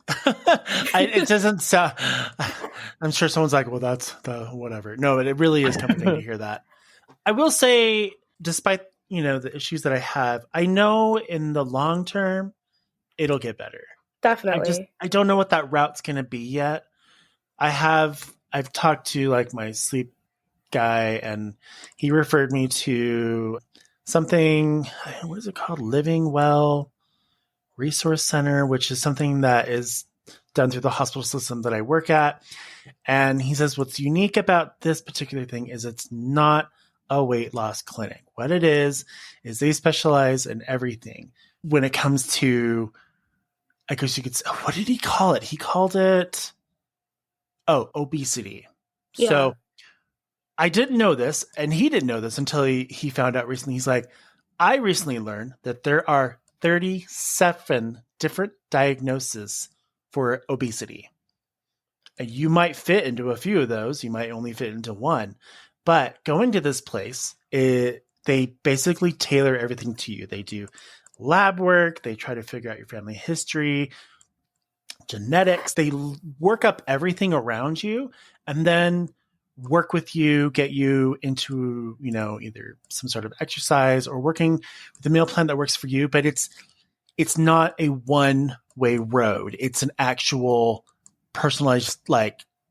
It doesn't sound, I'm sure someone's like, well, that's the whatever. No, but it really is comforting to hear that. I will say, despite, you know, the issues that I have, I know in the long term, it'll get better. Definitely. I don't know what that route's going to be yet. I've talked to, like, my sleep guy, and he referred me to something, what is it called? Living Well Resource Center, which is something that is done through the hospital system that I work at. And he says what's unique about this particular thing is it's not a weight loss clinic. What it is they specialize in everything when it comes to, I guess you could say, what did he call it? He called it, obesity. Yeah. So I didn't know this, and he didn't know this until he found out recently. He's like, I recently learned that there are 37 different diagnoses for obesity. And you might fit into a few of those. You might only fit into one. But going to this place, they basically tailor everything to you. They do lab work. They try to figure out your family history, genetics. They work up everything around you and then work with you, get you into, either some sort of exercise or working with a meal plan that works for you. But it's not a one-way road. It's an actual personalized,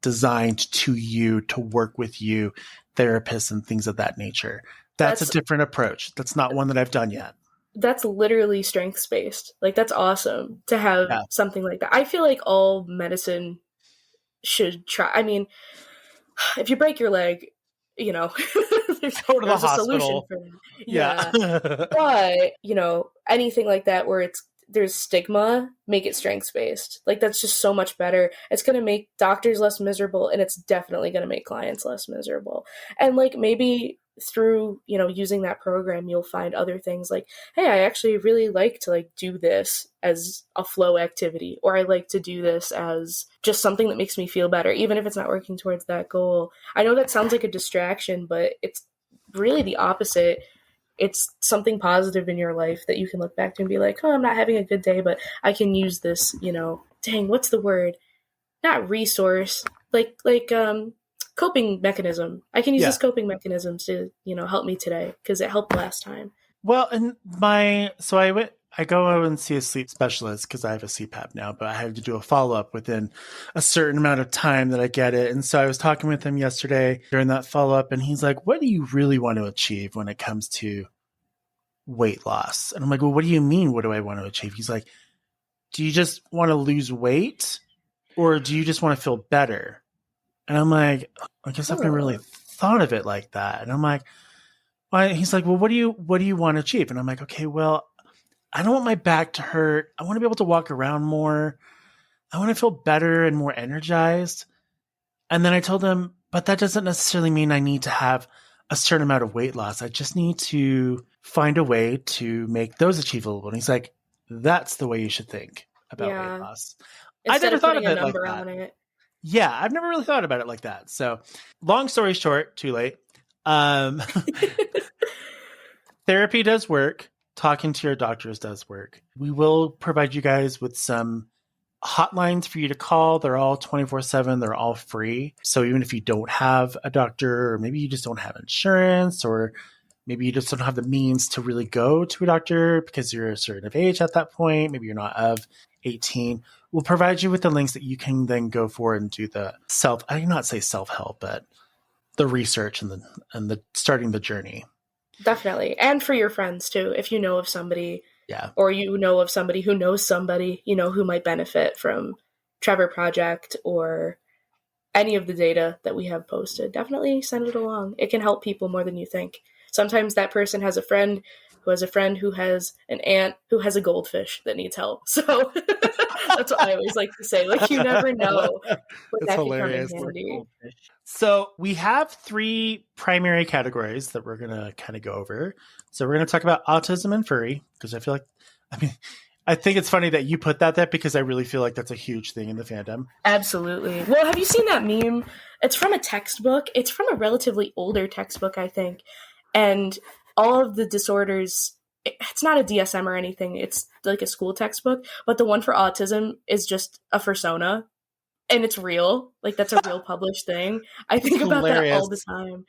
designed to you to work with you, therapists and things of that nature. That's a different approach. That's not one that I've done yet. That's literally strengths-based. That's awesome to have something like that. I feel like all medicine should try. I mean, if you break your leg, there's a solution for that. Yeah. But, anything like that where there's stigma, make it strengths-based. That's just so much better. It's going to make doctors less miserable, and it's definitely going to make clients less miserable. And maybe through, using that program, you'll find other things hey, I actually really like to do this as a flow activity, or I like to do this as just something that makes me feel better, even if it's not working towards that goal. I know that sounds like a distraction, but it's really the opposite. It's something positive in your life that you can look back to and be like, oh, I'm not having a good day, but I can use this, what's the word? Not resource, coping mechanism. I can use this coping mechanism to, help me today because it helped last time. Well, and I go and see a sleep specialist because I have a CPAP now, but I have to do a follow-up within a certain amount of time that I get it. And so I was talking with him yesterday during that follow-up, and he's like, what do you really want to achieve when it comes to weight loss? And I'm like, well, what do you mean? What do I want to achieve? He's like, do you just want to lose weight or do you just want to feel better? And I'm like, I guess I've never really thought of it like that. And I'm like, well, he's like, well, what do you want to achieve? And I'm like, okay, well, I don't want my back to hurt. I want to be able to walk around more. I want to feel better and more energized. And then I told him, but that doesn't necessarily mean I need to have a certain amount of weight loss. I just need to find a way to make those achievable. And he's like, that's the way you should think about weight loss. I never thought of it like that. Yeah, I've never really thought about it like that. So long story short, too late. Therapy does work. Talking to your doctors does work. We will provide you guys with some hotlines for you to call. They're all 24/7. They're all free. So even if you don't have a doctor, or maybe you just don't have insurance, or maybe you just don't have the means to really go to a doctor because you're a certain of age at that point, maybe you're not of 18, we'll provide you with the links that you can then go for and do the I do not say self-help, but the research and the starting the journey. Definitely. And for your friends too. If you know of somebody, or you know of somebody who knows somebody, who might benefit from Trevor Project or any of the data that we have posted, definitely send it along. It can help people more than you think. Sometimes that person has a friend who has a friend who has an aunt who has a goldfish that needs help. So that's what I always like to say. You never know what that can come in handy. So we have 3 primary categories that we're going to kind of go over. So we're going to talk about autism and furry, because I think it's funny that you put that there because I really feel like that's a huge thing in the fandom. Absolutely. Well, have you seen that meme? It's from a textbook. It's from a relatively older textbook, I think. And all of the disorders, it's not a DSM or anything. It's like a school textbook. But the one for autism is just a fursona. And it's real. That's a real published thing. I think about that all the time.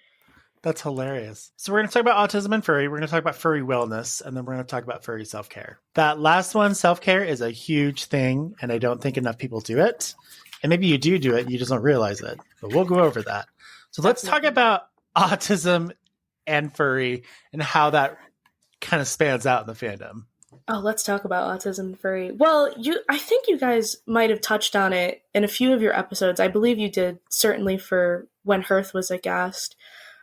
That's hilarious. So we're going to talk about autism and furry. We're going to talk about furry wellness, and then we're going to talk about furry self-care. That last one, self-care, is a huge thing, and I don't think enough people do it. And maybe you do it, and you just don't realize it. But we'll go over that. So let's talk about autism and furry and how that kind of spans out in the fandom. Oh, let's talk about autism and furry. Well, I think you guys might have touched on it in a few of your episodes. I believe you did, certainly for when Hearth was a guest.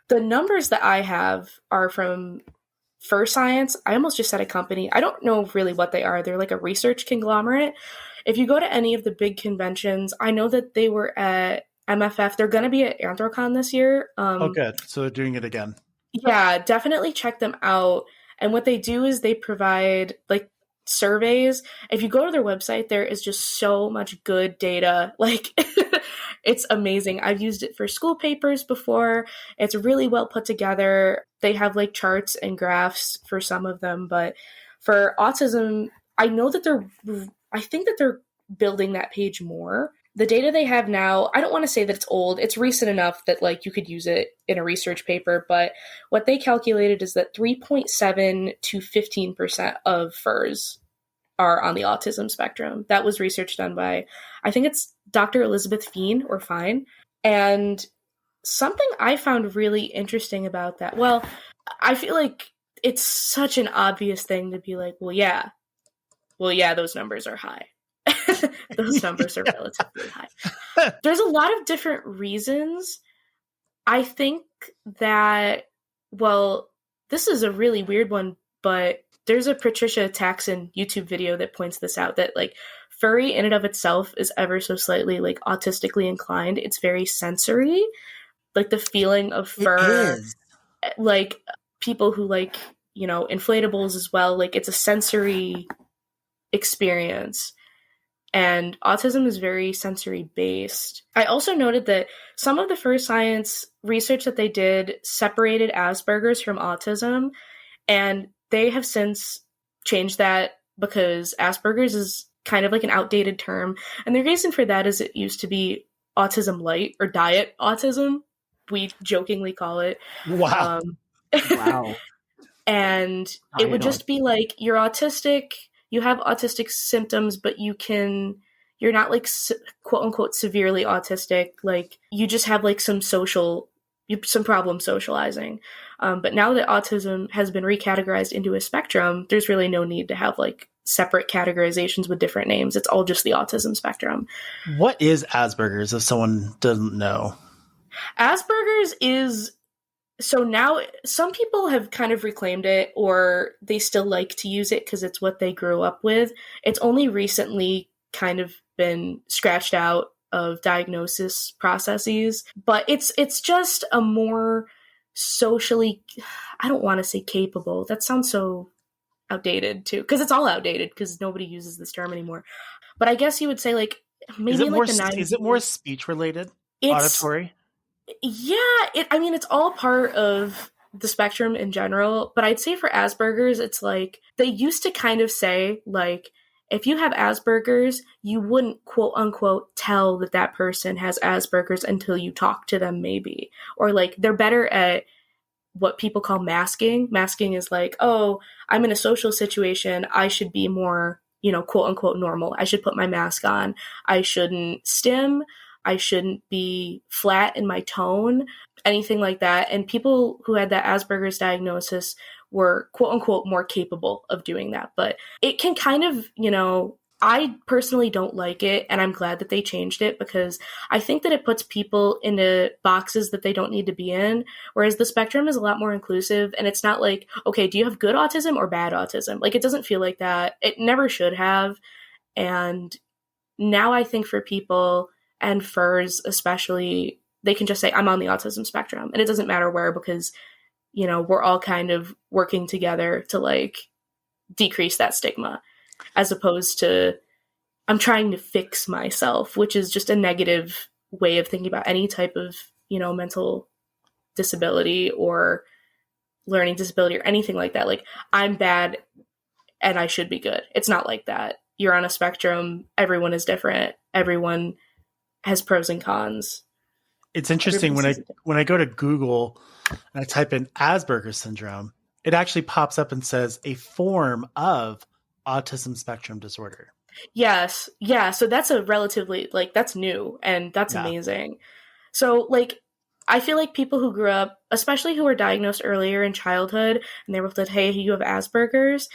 The numbers that I have are from Fur Science. I almost just said a company. I don't know really what they are. They're like a research conglomerate. If you go to any of the big conventions, I know that they were at MFF. They're going to be at Anthrocon this year. Oh, good. So they're doing it again. Yeah, definitely check them out. And what they do is they provide like surveys. If you go to their website, there is just so much good data. Like it's amazing. I've used it for school papers before. It's really well put together. They have like charts and graphs for some of them, but for autism, I think that they're building that page more. The data they have now, I don't want to say that it's old. It's recent enough that like you could use it in a research paper, but what they calculated is that 3.7 to 15% of furs are on the autism spectrum. That was research done by, I think it's Dr. Elizabeth Fine. And something I found really interesting about that, well, I feel like it's such an obvious thing to be like, well, yeah, those numbers are high. Those numbers are relatively high. There's a lot of different reasons. I think that, well, this is a really weird one, but there's a Patricia Taxon YouTube video that points this out, that like furry in and of itself is ever so slightly like autistically inclined. It's very sensory, like the feeling of fur, like people who like, you know, inflatables as well. Like it's a sensory experience. And autism is very sensory based. I also noted that some of the Fur Science research that they did separated Asperger's from autism, and they have since changed that because Asperger's is kind of like an outdated term. And the reason for that is it used to be autism light or diet autism. We jokingly call it. Wow. Wow. And it would just be like, you're autistic, you have autistic symptoms, but you're not like quote unquote severely autistic. Like you just have like some problem socializing. But now that autism has been recategorized into a spectrum, there's really no need to have like separate categorizations with different names. It's all just the autism spectrum. What is Asperger's if someone doesn't know? Asperger's is, so now some people have kind of reclaimed it, or they still like to use it because it's what they grew up with. It's only recently kind of been scratched out of diagnosis processes, but it's just a more socially, I don't want to say capable. That sounds so outdated too, because it's all outdated because nobody uses this term anymore. But I guess you would say like maybe in like the 90s. Is it more speech related? Auditory? Yeah, it's all part of the spectrum in general, but I'd say for Asperger's, it's like, they used to kind of say, like, if you have Asperger's, you wouldn't, quote unquote, tell that person has Asperger's until you talk to them, maybe. Or, like, they're better at what people call masking. Masking is like, oh, I'm in a social situation, I should be more, quote unquote, normal. I should put my mask on. I shouldn't stim. I shouldn't be flat in my tone, anything like that. And people who had that Asperger's diagnosis were, quote unquote, more capable of doing that. But it can kind of, I personally don't like it, and I'm glad that they changed it because I think that it puts people into boxes that they don't need to be in, whereas the spectrum is a lot more inclusive, and it's not like, okay, do you have good autism or bad autism? Like, it doesn't feel like that. It never should have. And now I think for people, and furs especially, they can just say, I'm on the autism spectrum. And it doesn't matter where, because, we're all kind of working together to like decrease that stigma, as opposed to I'm trying to fix myself, which is just a negative way of thinking about any type of, mental disability or learning disability or anything like that. Like, I'm bad and I should be good. It's not like that. You're on a spectrum. Everyone is different. Everyone has pros and cons. It's interesting when I go to Google and I type in Asperger's syndrome, it actually pops up and says a form of autism spectrum disorder. Yes. Yeah. So that's a relatively, like, that's new and that's amazing. So like I feel like people who grew up, especially who were diagnosed earlier in childhood, and they were told, hey, you have Asperger's,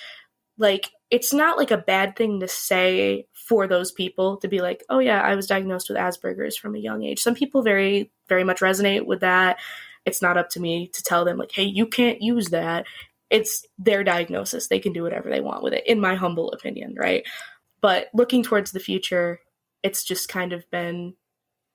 like, it's not like a bad thing to say for those people to be like, oh yeah, I was diagnosed with Asperger's from a young age. Some people very, very much resonate with that. It's not up to me to tell them like, hey, you can't use that. It's their diagnosis. They can do whatever they want with it, in my humble opinion, right? But looking towards the future, it's just kind of been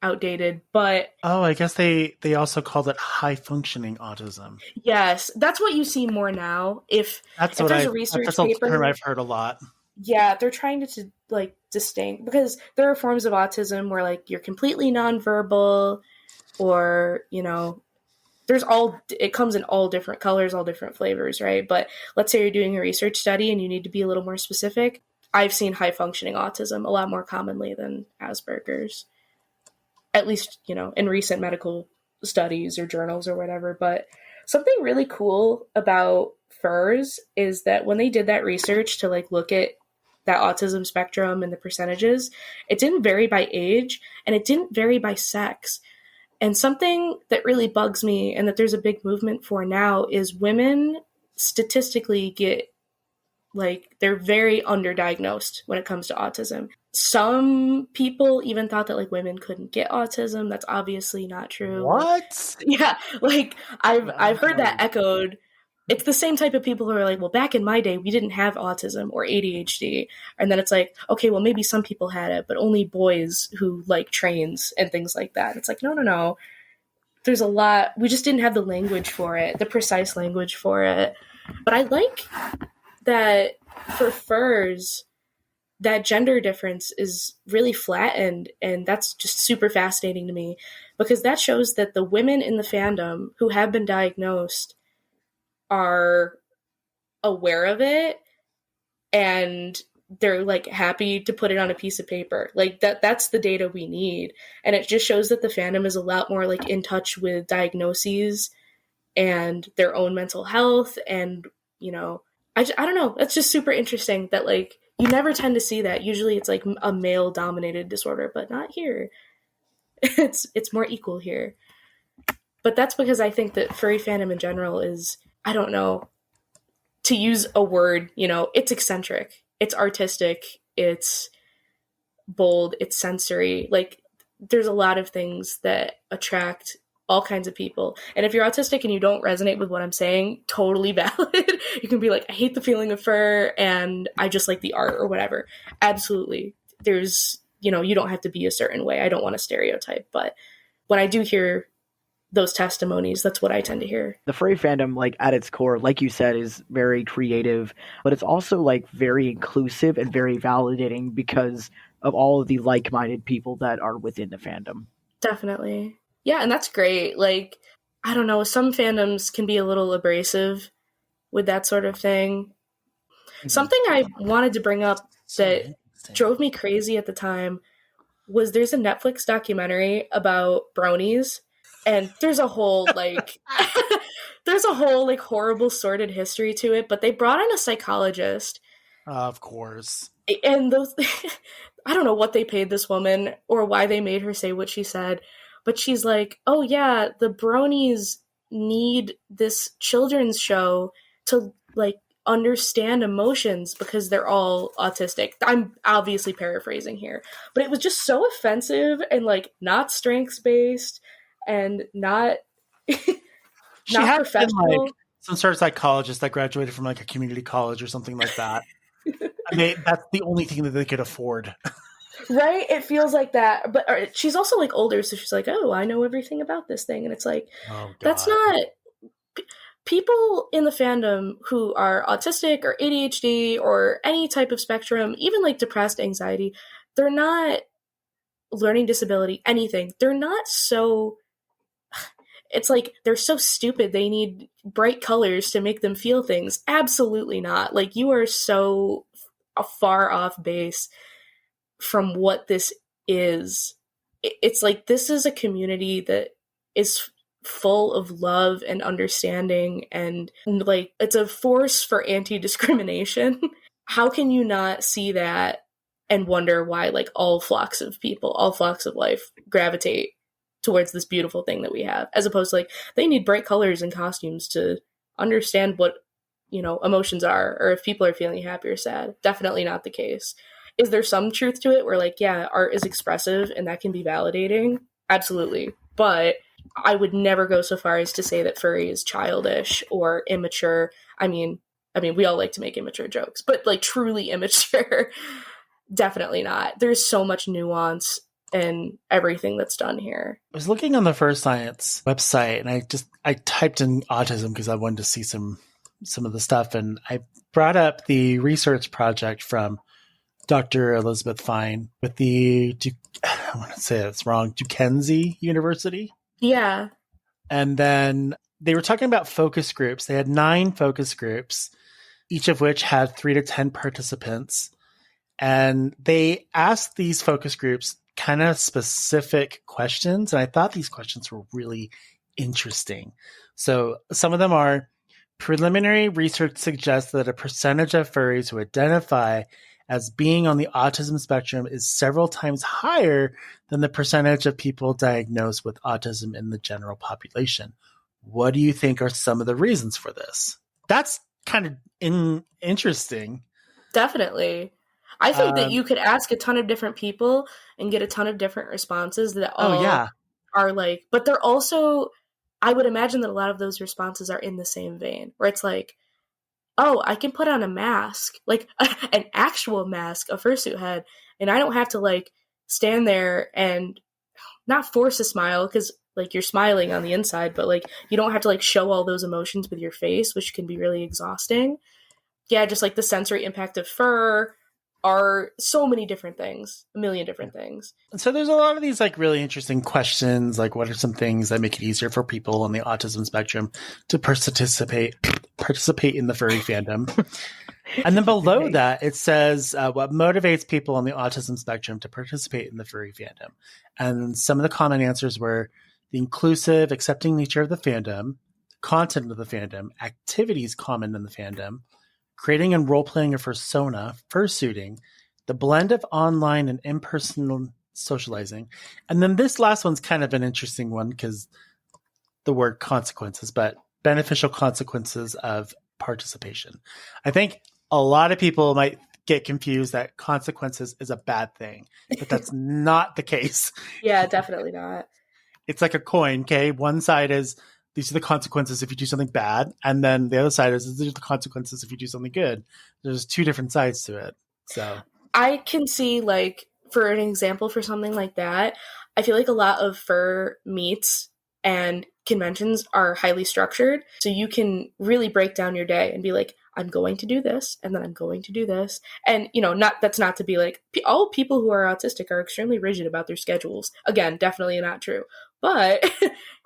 outdated. But I guess they also called it high functioning autism. yes, that's what you see more now. If there's a research paper, term I've heard a lot. Yeah, they're trying to like distinct, because there are forms of autism where like you're completely nonverbal, or it comes in all different colors, all different flavors, right? But let's say you're doing a research study and you need to be a little more specific. I've seen high functioning autism a lot more commonly than Asperger's, at least, in recent medical studies or journals or whatever. But something really cool about FERS is that when they did that research to like look at that autism spectrum and the percentages, it didn't vary by age and it didn't vary by sex. And something that really bugs me and that there's a big movement for now is women statistically get, like, they're very underdiagnosed when it comes to autism. Some people even thought that like women couldn't get autism. That's obviously not true. What? Yeah, like I've heard that echoed. It's the same type of people who are like, well, back in my day, we didn't have autism or ADHD. And then it's like, okay, well, maybe some people had it, but only boys who like trains and things like that. It's like, no. There's a lot. We just didn't have the language for it, the precise language for it. But I like that for FERS, that gender difference is really flattened. And that's just super fascinating to me, because that shows that the women in the fandom who have been diagnosed are aware of it, and they're like happy to put it on a piece of paper. Like that's the data we need. And it just shows that the fandom is a lot more like in touch with diagnoses and their own mental health. And, I don't know. It's just super interesting that like you never tend to see that. Usually it's like a male dominated disorder, but not here. It's more equal here. But that's because I think that furry fandom in general is, I don't know, to use a word, it's eccentric, it's artistic, it's bold, it's sensory. Like, there's a lot of things that attract all kinds of people. And if you're autistic and you don't resonate with what I'm saying, totally valid. You can be like, I hate the feeling of fur and I just like the art or whatever. Absolutely. There's, you don't have to be a certain way. I don't want to stereotype, but when I do hear those testimonies, that's what I tend to hear. The furry fandom, like at its core, like you said, is very creative, but it's also like very inclusive and very validating because of all of the like-minded people that are within the fandom. Definitely. Yeah, and that's great. Like, I don't know, some fandoms can be a little abrasive with that sort of thing. Something I wanted to bring up that drove me crazy at the time was there's a Netflix documentary about bronies. And there's a whole like horrible sordid history to it, but they brought in a psychologist. Of course. And those I don't know what they paid this woman or why they made her say what she said, but she's like, "Oh yeah, the bronies need this children's show to like understand emotions because they're all autistic." I'm obviously paraphrasing here, but it was just so offensive and like not strengths based. And not not professional. Been, like, some sort of psychologist that graduated from like a community college or something like that. I mean, that's the only thing that they could afford. Right? It feels like that. But she's also like older, so she's like, oh, I know everything about this thing. And it's like, that's not... People in the fandom who are autistic or ADHD or any type of spectrum, even like depressed anxiety, they're not learning disability, anything. They're not so... It's like they're so stupid they need bright colors to make them feel things. Absolutely not. Like, you are so far off base from what this is. It's like this is a community that is full of love and understanding, and like it's a force for anti-discrimination. How can you not see that and wonder why like all flocks of people, all flocks of life gravitate towards this beautiful thing that we have, as opposed to like they need bright colors and costumes to understand what, you know, emotions are, or if people are feeling happy or sad. Definitely not the case. Is there some truth to it where like, yeah, art is expressive and that can be validating? Absolutely. But I would never go so far as to say that furry is childish or immature. I mean, we all like to make immature jokes, but like truly immature, definitely not. There's so much nuance in everything that's done here. I was looking on the First Science website, and I typed in autism because I wanted to see some of the stuff, and I brought up the research project from Dr. Elizabeth Fine with the, I want to say it's wrong, Duquesne University. Yeah. And then they were talking about focus groups. They had 9 focus groups, each of which had 3 to 10 participants. And they asked these focus groups kind of specific questions. And I thought these questions were really interesting. So some of them are: preliminary research suggests that a percentage of furries who identify as being on the autism spectrum is several times higher than the percentage of people diagnosed with autism in the general population. What do you think are some of the reasons for this? That's kind of interesting. Definitely. I think that you could ask a ton of different people and get a ton of different responses that all are like, but they're also, I would imagine that a lot of those responses are in the same vein, where it's like, oh, I can put on a mask, like an actual mask, a fursuit head, and I don't have to like stand there and not force a smile, because like you're smiling on the inside, but like you don't have to like show all those emotions with your face, which can be really exhausting. Yeah, just like the sensory impact of fur are so many different things, a million different things. So there's a lot of these like really interesting questions, like what are some things that make it easier for people on the autism spectrum to participate in the furry fandom? And then below that, it says what motivates people on the autism spectrum to participate in the furry fandom. And some of the common answers were the inclusive, accepting nature of the fandom, content of the fandom, activities common in the fandom, creating and role-playing a persona, fursuiting, the blend of online and in-person socializing. And then this last one's kind of an interesting one because the word consequences, but beneficial consequences of participation. I think a lot of people might get confused that consequences is a bad thing, but that's not the case. Yeah, definitely not. It's like a coin, okay? One side is these are the consequences if you do something bad, and then the other side is these are the consequences if you do something good. There's 2 different sides to it. So I can see, like, for an example for something like that, I feel like a lot of fur meets and conventions are highly structured, so you can really break down your day and be like, I'm going to do this, and then I'm going to do this. And, you know, that's not to be like, all people who are autistic are extremely rigid about their schedules. Again, definitely not true. But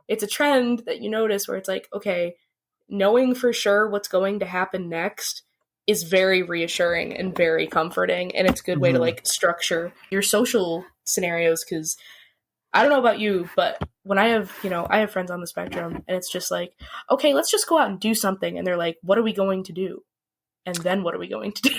it's a trend that you notice where it's like, okay, knowing for sure what's going to happen next is very reassuring and very comforting. And it's a good way to like structure your social scenarios. Because I don't know about you, but when I have friends on the spectrum, and it's just like, okay, let's just go out and do something. And they're like, what are we going to do? And then what are we going to do?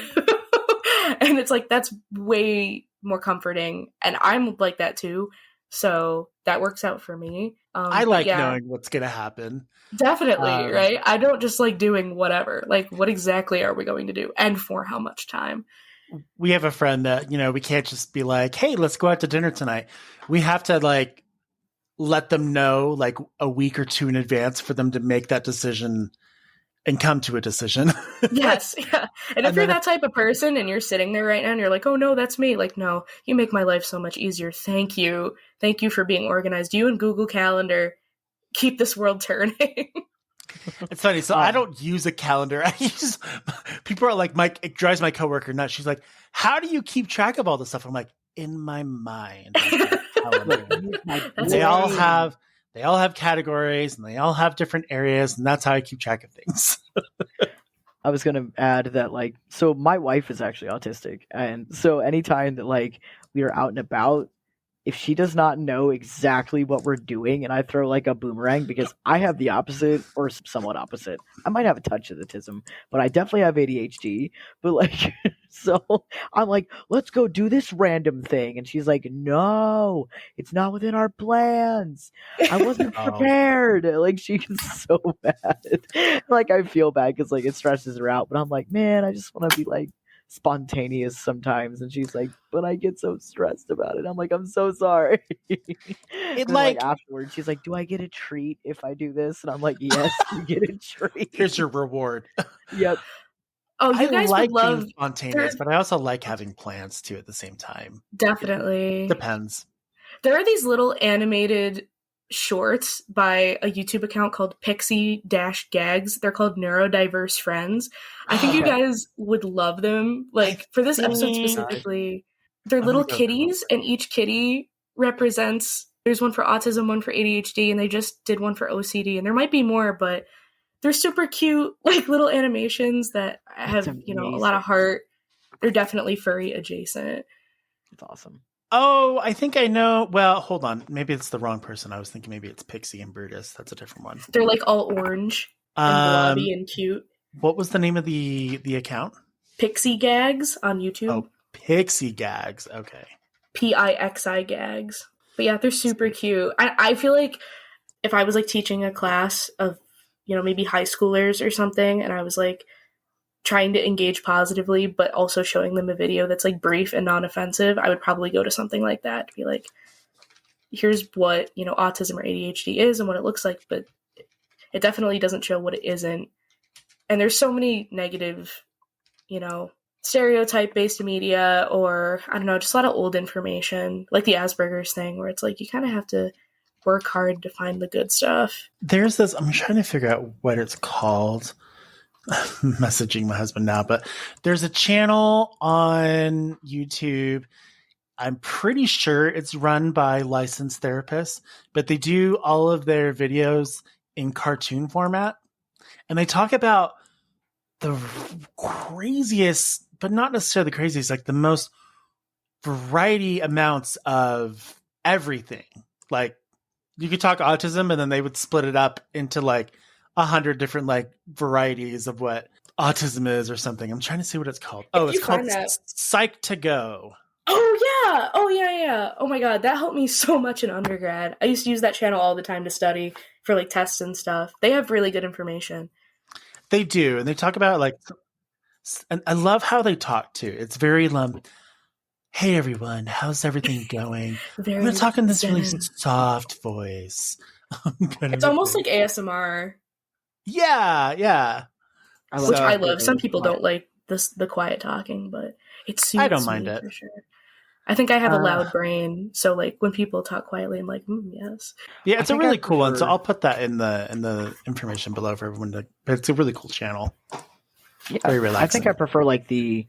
And it's like, that's way more comforting. And I'm like that too. So that works out for me. I like knowing what's going to happen. Definitely, right? I don't just like doing whatever. Like, what exactly are we going to do? And for how much time? We have a friend that, you know, we can't just be like, hey, let's go out to dinner tonight. We have to like let them know like a week or 2 in advance for them to make that decision and come to a decision. Yes. Yeah. And if you're that type of person and you're sitting there right now and you're like, oh no, that's me. Like, no, you make my life so much easier. Thank you. Thank you for being organized. You and Google Calendar keep this world turning. It's funny. So I don't use a calendar. People are like, Mike, it drives my coworker nuts. She's like, how do you keep track of all this stuff? I'm like, in my mind. They all have categories and they all have different areas, and that's how I keep track of things. I was going to add that, like, so my wife is actually autistic. And so anytime that, like, we are out and about, if she does not know exactly what we're doing and I throw, like, a boomerang, because I have the opposite or somewhat opposite. I might have a touch of autism, but I definitely have ADHD. But, like, So I'm like, let's go do this random thing. And she's like, no, it's not within our plans. I wasn't prepared. Like, she's so bad. Like, I feel bad because, like, it stresses her out. But I'm like, man, I just want to be, like, spontaneous sometimes. And she's like, but I get so stressed about it. I'm like, I'm so sorry. And like afterwards, she's like, do I get a treat if I do this? And I'm like, yes, you get a treat. Here's your reward. Yep. Oh, you guys like would love being spontaneous, but I also like having plans too at the same time. Definitely. It depends. There are these little animated shorts by a YouTube account called Pixie-Gags. They're called Neurodiverse Friends. I think you guys would love them. Like, for this episode specifically, they're little kitties, and each kitty represents, there's one for autism, one for ADHD, and they just did one for OCD, and there might be more, but they're super cute, like, little animations that have, you know, a lot of heart. They're definitely furry adjacent. It's awesome. Oh, I think I know. Well, hold on. Maybe it's the wrong person. I was thinking maybe it's Pixie and Brutus. That's a different one. They're like all orange and blobby and cute. What was the name of the account? Pixie-Gags on YouTube. Oh, Pixie-Gags. Okay. Pixi gags. But yeah, they're super cute. I feel like if I was like teaching a class of, you know, maybe high schoolers or something, and I was like trying to engage positively, but also showing them a video that's like brief and non-offensive, I would probably go to something like that to be like, here's what, you know, autism or ADHD is and what it looks like, but it definitely doesn't show what it isn't. And there's so many negative, you know, stereotype-based media, or I don't know, just a lot of old information, like the Asperger's thing, where it's like you kind of have to work hard to find the good stuff. There's this, I'm trying to figure out what it's called. Messaging my husband now, but there's a channel on YouTube. I'm pretty sure it's run by licensed therapists, but they do all of their videos in cartoon format. And they talk about the craziest, but not necessarily the craziest, like the most variety amounts of everything. Like, you could talk autism and then they would split it up into like 100 different like varieties of what autism is or something. I'm trying to see what it's called. Oh, it's called Psych to Go. Oh yeah. Oh my god, that helped me so much in undergrad. I used to use that channel all the time to study for like tests and stuff. They have really good information. They do, and they talk about like, and I love how they talk too. It's very hey everyone, how's everything going? I'm going to talk in this really soft voice. It's almost like ASMR. Yeah. Which I love. Some people don't like the quiet talking, but it's super. I don't mind it for sure. I think I have a loud brain, so like when people talk quietly, I'm like, yes. Yeah, it's a really cool one. So I'll put that in the information below for everyone to. It's a really cool channel. Yeah, very relaxing. I think I prefer like the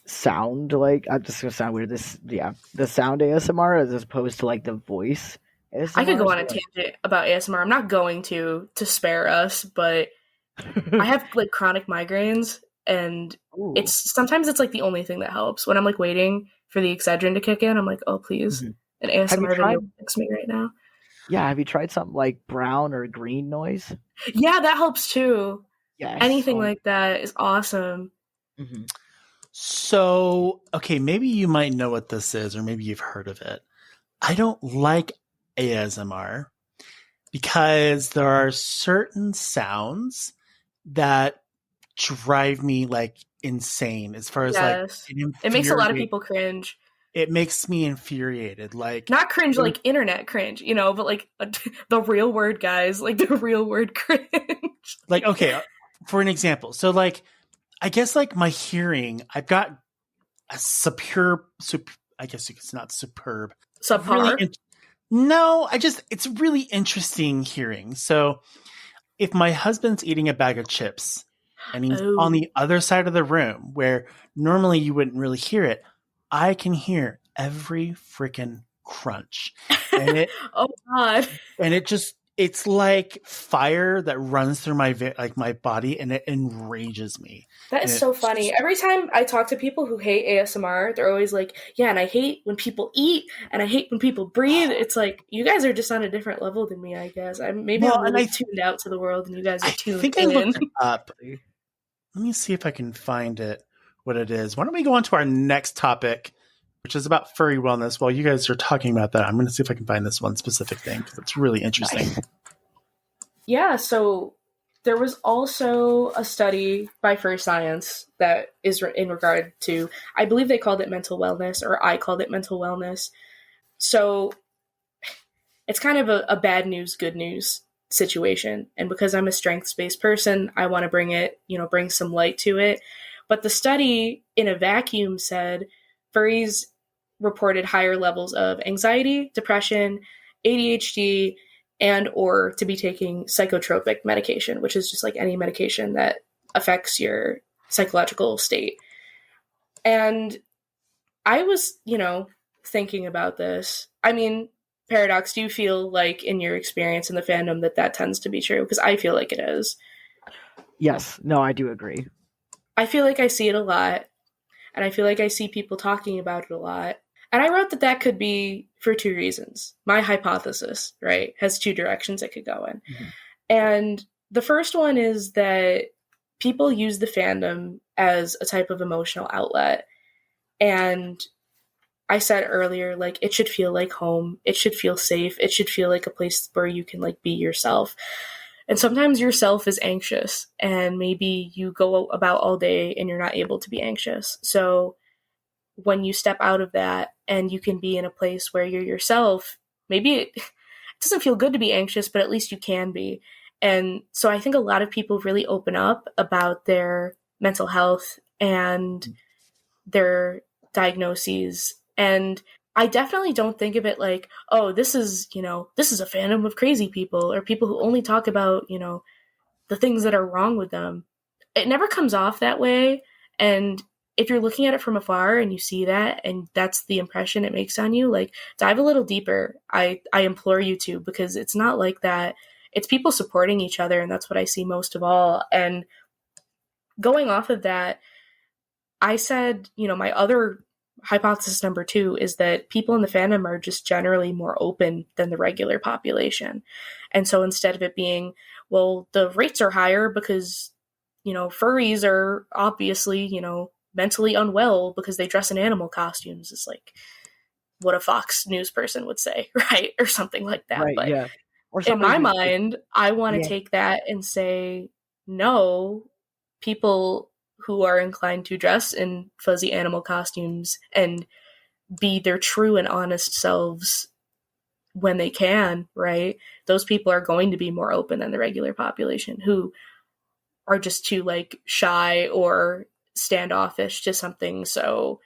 sound. Like, I'm just gonna sound weird. The sound ASMR as opposed to like the voice ASMR. I could go on a tangent about ASMR. I'm not going to spare us, but I have like chronic migraines, and sometimes it's like the only thing that helps when I'm like waiting for the Excedrin to kick in. I'm like, oh please, an ASMR video fix me right now. Yeah, have you tried something like brown or green noise? Yeah, that helps too. Yes. Anything like that is awesome. Mm-hmm. So, okay, maybe you might know what this is, or maybe you've heard of it. I don't like ASMR because there are certain sounds that drive me like insane as far as like it makes a lot of people cringe. It makes me infuriated. Like, not cringe like internet cringe, you know, but like the real word, guys, like the real word cringe. Like, okay, for an example, so like I guess like my hearing, I've got a I guess it's not superb. Subpar? No, it's really interesting hearing. So if my husband's eating a bag of chips and he's on the other side of the room where normally you wouldn't really hear it, I can hear every freaking crunch. And it, oh God. And it's like fire that runs through my body, and it enrages me. That is so funny. Every time I talk to people who hate ASMR, they're always like, yeah, and I hate when people eat, and I hate when people breathe. It's like, you guys are just on a different level than me, I guess. I'm really tuned out to the world, and you guys are tuned in. I think I looked it up. Let me see if I can find it. what it is. Why don't we go on to our next topic, which is about furry wellness. While you guys are talking about that, I'm going to see if I can find this one specific thing because it's really interesting. Yeah, so there was also a study by Fur Science that is in regard to, I believe they called it mental wellness, or I called it mental wellness. So it's kind of a bad news, good news situation. And because I'm a strengths-based person, I want to bring some light to it. But the study in a vacuum said furries reported higher levels of anxiety, depression, ADHD, and or to be taking psychotropic medication, which is just like any medication that affects your psychological state. And I was, thinking about this. I mean, Paradox, do you feel like in your experience in the fandom that tends to be true? Because I feel like it is. Yes. No, I do agree. I feel like I see it a lot, and I feel like I see people talking about it a lot. And I wrote that could be for two reasons. My hypothesis, right, has two directions it could go in. Mm-hmm. And the first one is that people use the fandom as a type of emotional outlet. And I said earlier, like, it should feel like home. It should feel safe. It should feel like a place where you can, like, be yourself. And sometimes yourself is anxious, and maybe you go about all day and you're not able to be anxious. So when you step out of that and you can be in a place where you're yourself, maybe it doesn't feel good to be anxious, but at least you can be. And so I think a lot of people really open up about their mental health and their diagnoses. And I definitely don't think of it like, oh, this is a fandom of crazy people or people who only talk about, the things that are wrong with them. It never comes off that way. And if you're looking at it from afar and you see that and that's the impression it makes on you, like, dive a little deeper. I implore you to, because it's not like that. It's people supporting each other, and that's what I see most of all. And going off of that, I said, my other hypothesis number 2 is that people in the fandom are just generally more open than the regular population. And so instead of it being, well, the rates are higher because, furries are obviously, mentally unwell because they dress in animal costumes, is like what a Fox News person would say, right? Or something like that. Right, but yeah. Or in my somebody mind, I want to take that and say, no, people who are inclined to dress in fuzzy animal costumes and be their true and honest selves when they can, right? Those people are going to be more open than the regular population, who are just too, like, shy or standoffish to something so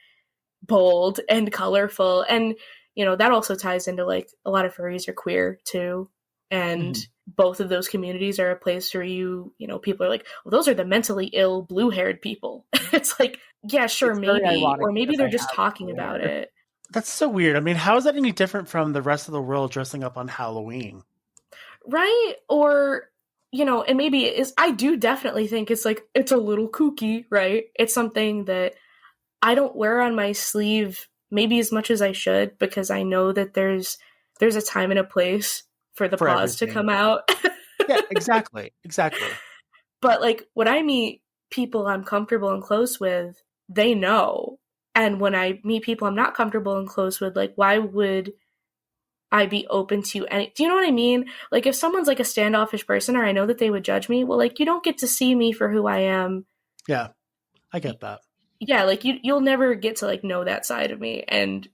bold and colorful. And, that also ties into, like, a lot of furries are queer too. And both of those communities are a place where people are like, well, those are the mentally ill blue-haired people. It's like, yeah, sure, maybe. Or maybe they're just talking about it. That's so weird. I mean, how is that any different from the rest of the world dressing up on Halloween? Right? Or, and maybe it is, I do definitely think it's like, it's a little kooky, right? It's something that I don't wear on my sleeve maybe as much as I should, because I know that there's a time and a place for the paws to come out. Yeah, exactly. But, like, when I meet people I'm comfortable and close with, they know. And when I meet people I'm not comfortable and close with, like, why would I be open to any? Do you know what I mean? Like, if someone's, like, a standoffish person, or I know that they would judge me, well, like, you don't get to see me for who I am. Yeah, I get that. Yeah, like, you'll never get to, like, know that side of me. And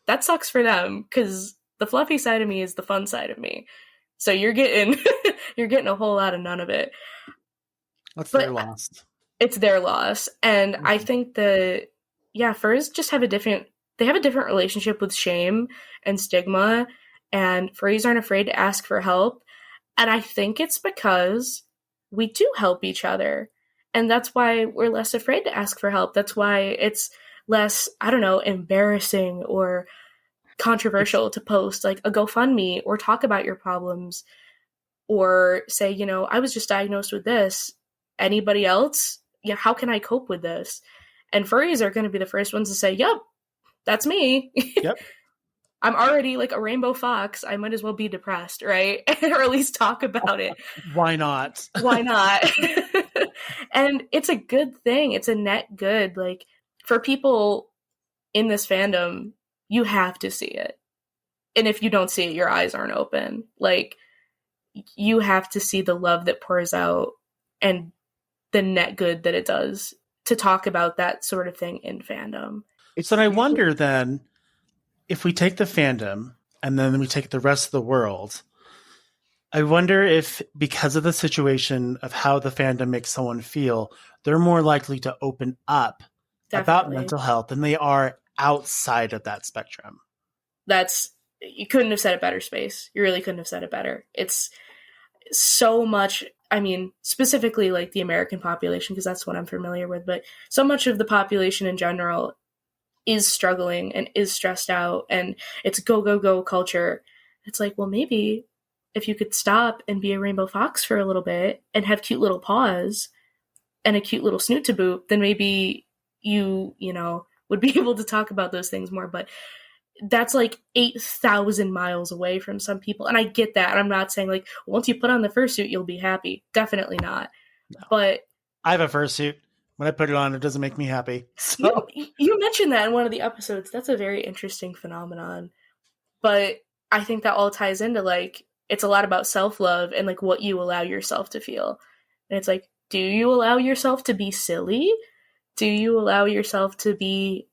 that sucks for them, because the fluffy side of me is the fun side of me. So you're getting a whole lot of none of it. Their loss. It's their loss. And I think that, yeah, furs just have a different relationship with shame and stigma, and furries aren't afraid to ask for help. And I think it's because we do help each other. And that's why we're less afraid to ask for help. That's why it's less, I don't know, embarrassing or controversial to post, like, a GoFundMe or talk about your problems or say, I was just diagnosed with this. Anybody else? Yeah, how can I cope with this? And furries are going to be the first ones to say, yep, that's me. Yep. I'm already, like, a rainbow fox. I might as well be depressed, right? Or at least talk about it. Why not? Why not? And it's a good thing. It's a net good. Like, for people in this fandom, you have to see it. And if you don't see it, your eyes aren't open. Like, you have to see the love that pours out and the net good that it does to talk about that sort of thing in fandom. So I wonder then, if we take the fandom and then we take the rest of the world, I wonder if, because of the situation of how the fandom makes someone feel, they're more likely to open up about mental health than they are outside of that spectrum. You couldn't have said it better, Space. You really couldn't have said it better. It's so much, I mean, specifically like the American population, because that's what I'm familiar with, but so much of the population in general is struggling and is stressed out, and it's go, go, go culture. It's like, well, maybe if you could stop and be a rainbow fox for a little bit and have cute little paws and a cute little snoot to boot, then maybe you would be able to talk about those things more. But that's like 8,000 miles away from some people. And I get that. And I'm not saying like, once you put on the fursuit, you'll be happy. Definitely not. No. But I have a fursuit. When I put it on, it doesn't make me happy. So. You mentioned that in one of the episodes. That's a very interesting phenomenon. But I think that all ties into like, it's a lot about self-love and like what you allow yourself to feel. And it's like, do you allow yourself to be silly? Do you allow yourself to be,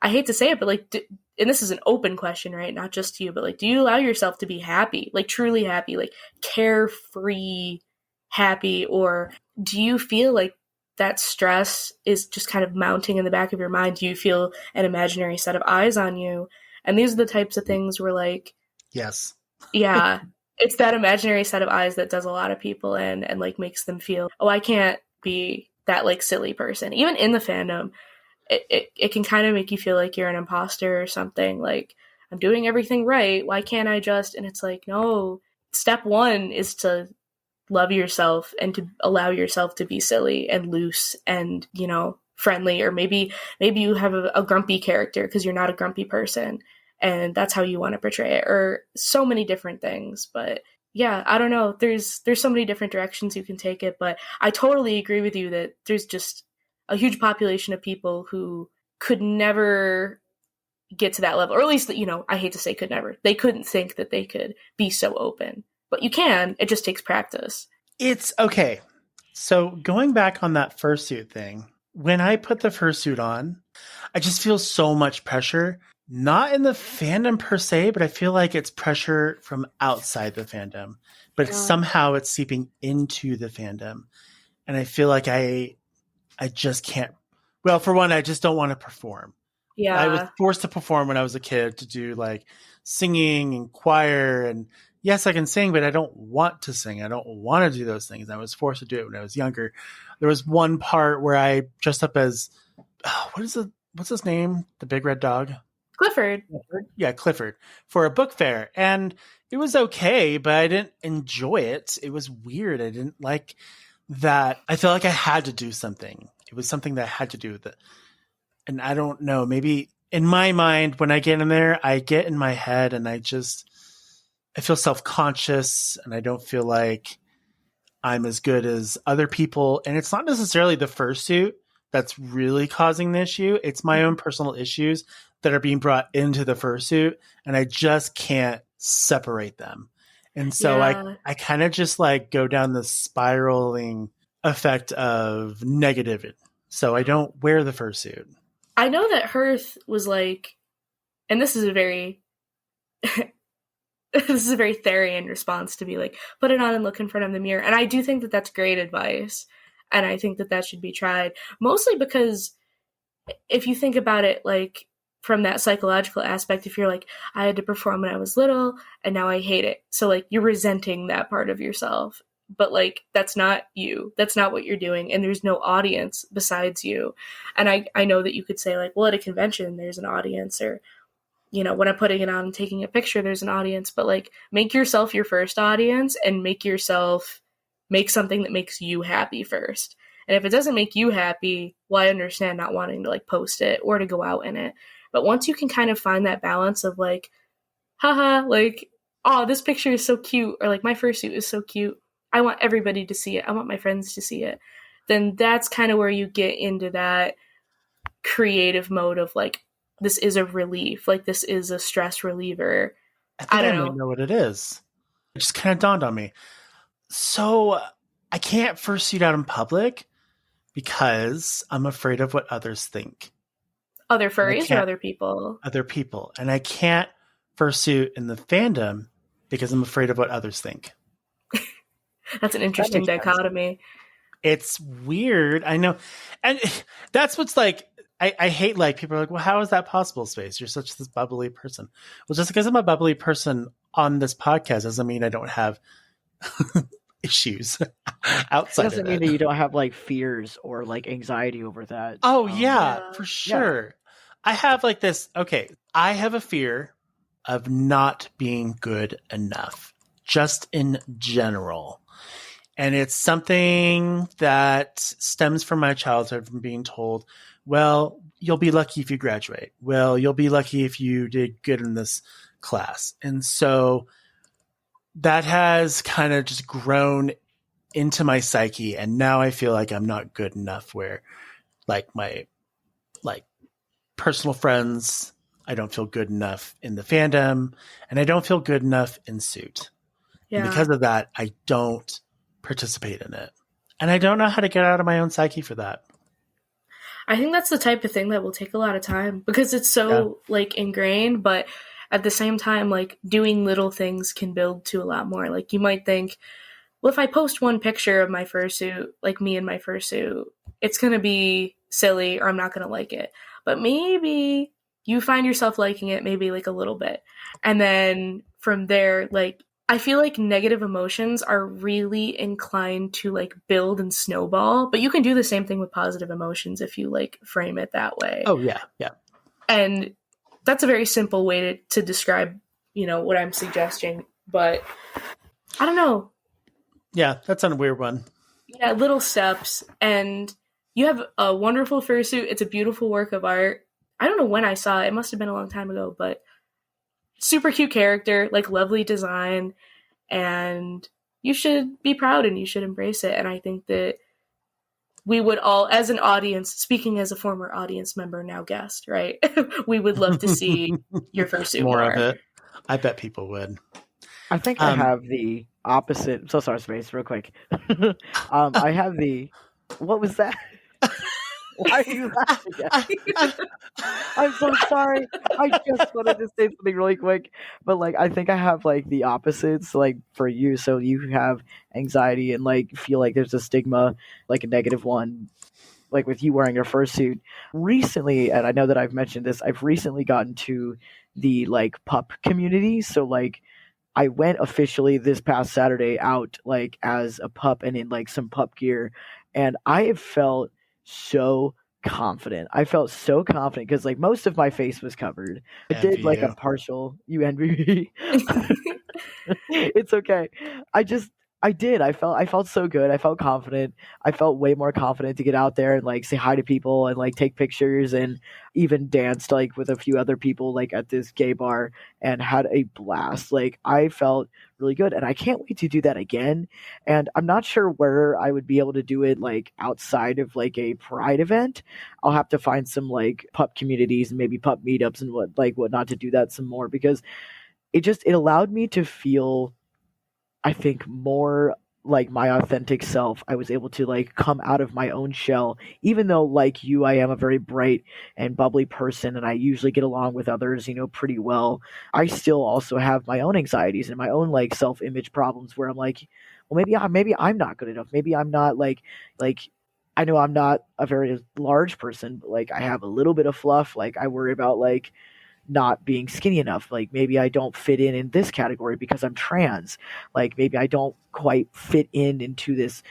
I hate to say it, but like, and this is an open question, right? Not just to you, but like, do you allow yourself to be happy, like truly happy, like carefree happy? Or do you feel like that stress is just kind of mounting in the back of your mind? Do you feel an imaginary set of eyes on you? And these are the types of things where like, yes. Yeah, it's that imaginary set of eyes that does a lot of people in and like makes them feel, oh, I can't be that like silly person. Even in the fandom, it can kind of make you feel like you're an imposter or something. Like, I'm doing everything right. Why can't I just? And it's like, no, step one is to love yourself and to allow yourself to be silly and loose and, friendly. Or maybe you have a grumpy character because you're not a grumpy person. And that's how you want to portray it, or so many different things. But yeah, I don't know. There's so many different directions you can take it. But I totally agree with you that there's just a huge population of people who could never get to that level, or at least, I hate to say could never. They couldn't think that they could be so open. But you can. It just takes practice. It's okay. So going back on that fursuit thing, when I put the fursuit on, I just feel so much pressure. Not in the fandom per se, but I feel like it's pressure from outside the fandom. But somehow it's seeping into the fandom. And I feel like I just can't. Well, for one, I just don't want to perform. Yeah. I was forced to perform when I was a kid to do like singing and choir. And yes, I can sing, but I don't want to sing. I don't want to do those things. I was forced to do it when I was younger. There was one part where I dressed up as, what's his name? The big red dog? Clifford. Yeah, Clifford, for a book fair. And it was okay, but I didn't enjoy it. It was weird. I didn't like that. I felt like I had to do something. It was something that I had to do with it. And I don't know, maybe in my mind, when I get in there, I get in my head and I feel self-conscious and I don't feel like I'm as good as other people. And it's not necessarily the fursuit that's really causing the issue. It's my own personal issues that are being brought into the fursuit, and I just can't separate them. And so I kind of just like go down the spiraling effect of negativity. So I don't wear the fursuit. I know that Hearth was like, and this is a very Therian response to be like, put it on and look in front of the mirror. And I do think that that's great advice. And I think that that should be tried, mostly because if you think about it, like from that psychological aspect, if you're like, I had to perform when I was little and now I hate it. So like you're resenting that part of yourself, but like, that's not you. That's not what you're doing. And there's no audience besides you. And I know that you could say like, well, at a convention, there's an audience, or, when I'm putting it on and taking a picture, there's an audience, but like make yourself your first audience and make something that makes you happy first. And if it doesn't make you happy, well, I understand not wanting to like post it or to go out in it. But once you can kind of find that balance of like, haha, like, oh, this picture is so cute, or like my fursuit is so cute, I want everybody to see it. I want my friends to see it. Then that's kind of where you get into that creative mode of like, this is a relief. Like, this is a stress reliever. I don't know what it is. It just kind of dawned on me. So I can't fursuit out in public because I'm afraid of what others think. Other furries or other people? Other people. And I can't fursuit in the fandom because I'm afraid of what others think. That's an interesting dichotomy. It's weird. I know. And that's what's like, I hate like people are like, well, how is that possible, Space? You're such this bubbly person. Well, just because I'm a bubbly person on this podcast doesn't mean I don't have issues outside. It doesn't mean that you don't have like fears or like anxiety over that. Oh yeah, for sure. Yeah. I have like this. Okay, I have a fear of not being good enough, just in general. And it's something that stems from my childhood, from being told, well, you'll be lucky if you graduate. Well, you'll be lucky if you did good in this class. And so that has kind of just grown into my psyche. And now I feel like I'm not good enough, where like my like personal friends, I don't feel good enough in the fandom, and I don't feel good enough in suit. Yeah. And because of that, I don't participate in it. And I don't know how to get out of my own psyche for that. I think that's the type of thing that will take a lot of time because it's so like ingrained, but at the same time, like doing little things can build to a lot more. Like you might think, well, if I post one picture of my fursuit, like me in my fursuit, it's going to be silly or I'm not going to like it. But maybe you find yourself liking it, maybe like a little bit. And then from there, like, I feel like negative emotions are really inclined to like build and snowball, but you can do the same thing with positive emotions if you like frame it that way. Oh yeah. Yeah. And that's a very simple way to describe, you know, what I'm suggesting, but I don't know. Yeah. That's a weird one. Yeah. Little steps. And you have a wonderful fursuit. It's a beautiful work of art. I don't know when I saw it. It must've been a long time ago, but super cute character, like lovely design, and you should be proud and you should embrace it. And I think that we would all, as an audience, speaking as a former audience member, now guest, right? We would love to see your fursuit more of it. I bet people would. I think I have the opposite. I'm so sorry, Space, real quick. I have the, what was that? Why are you laughing at me? I'm so sorry. I just wanted to say something really quick. But, like, I think I have, like, the opposites, like, for you. So you have anxiety and, like, feel like there's a stigma, like a negative one, like with you wearing your fursuit. Recently, and I know that I've mentioned this, I've recently gotten to the, like, pup community. So, like, I went officially this past Saturday out, like, as a pup and in, like, some pup gear. And I have felt so confident. I felt so confident because like most of my face was covered. I did like a partial UNBB. It's okay. I felt so good. I felt confident. I felt way more confident to get out there and like say hi to people and like take pictures, and even danced like with a few other people like at this gay bar and had a blast. Like I felt really good, and I can't wait to do that again. And I'm not sure where I would be able to do it like outside of like a pride event. I'll have to find some like pup communities and maybe pup meetups and whatnot to do that some more, because it allowed me to feel, I think, more like my authentic self. I was able to like come out of my own shell, even though like you, I am a very bright and bubbly person and I usually get along with others, you know, pretty well. I still also have my own anxieties and my own like self-image problems where I'm like, well, maybe I'm not good enough. Maybe I'm not like I know I'm not a very large person, but like I have a little bit of fluff. Like I worry about like not being skinny enough. Like maybe I don't fit in this category because I'm trans. Like maybe I don't quite fit into this,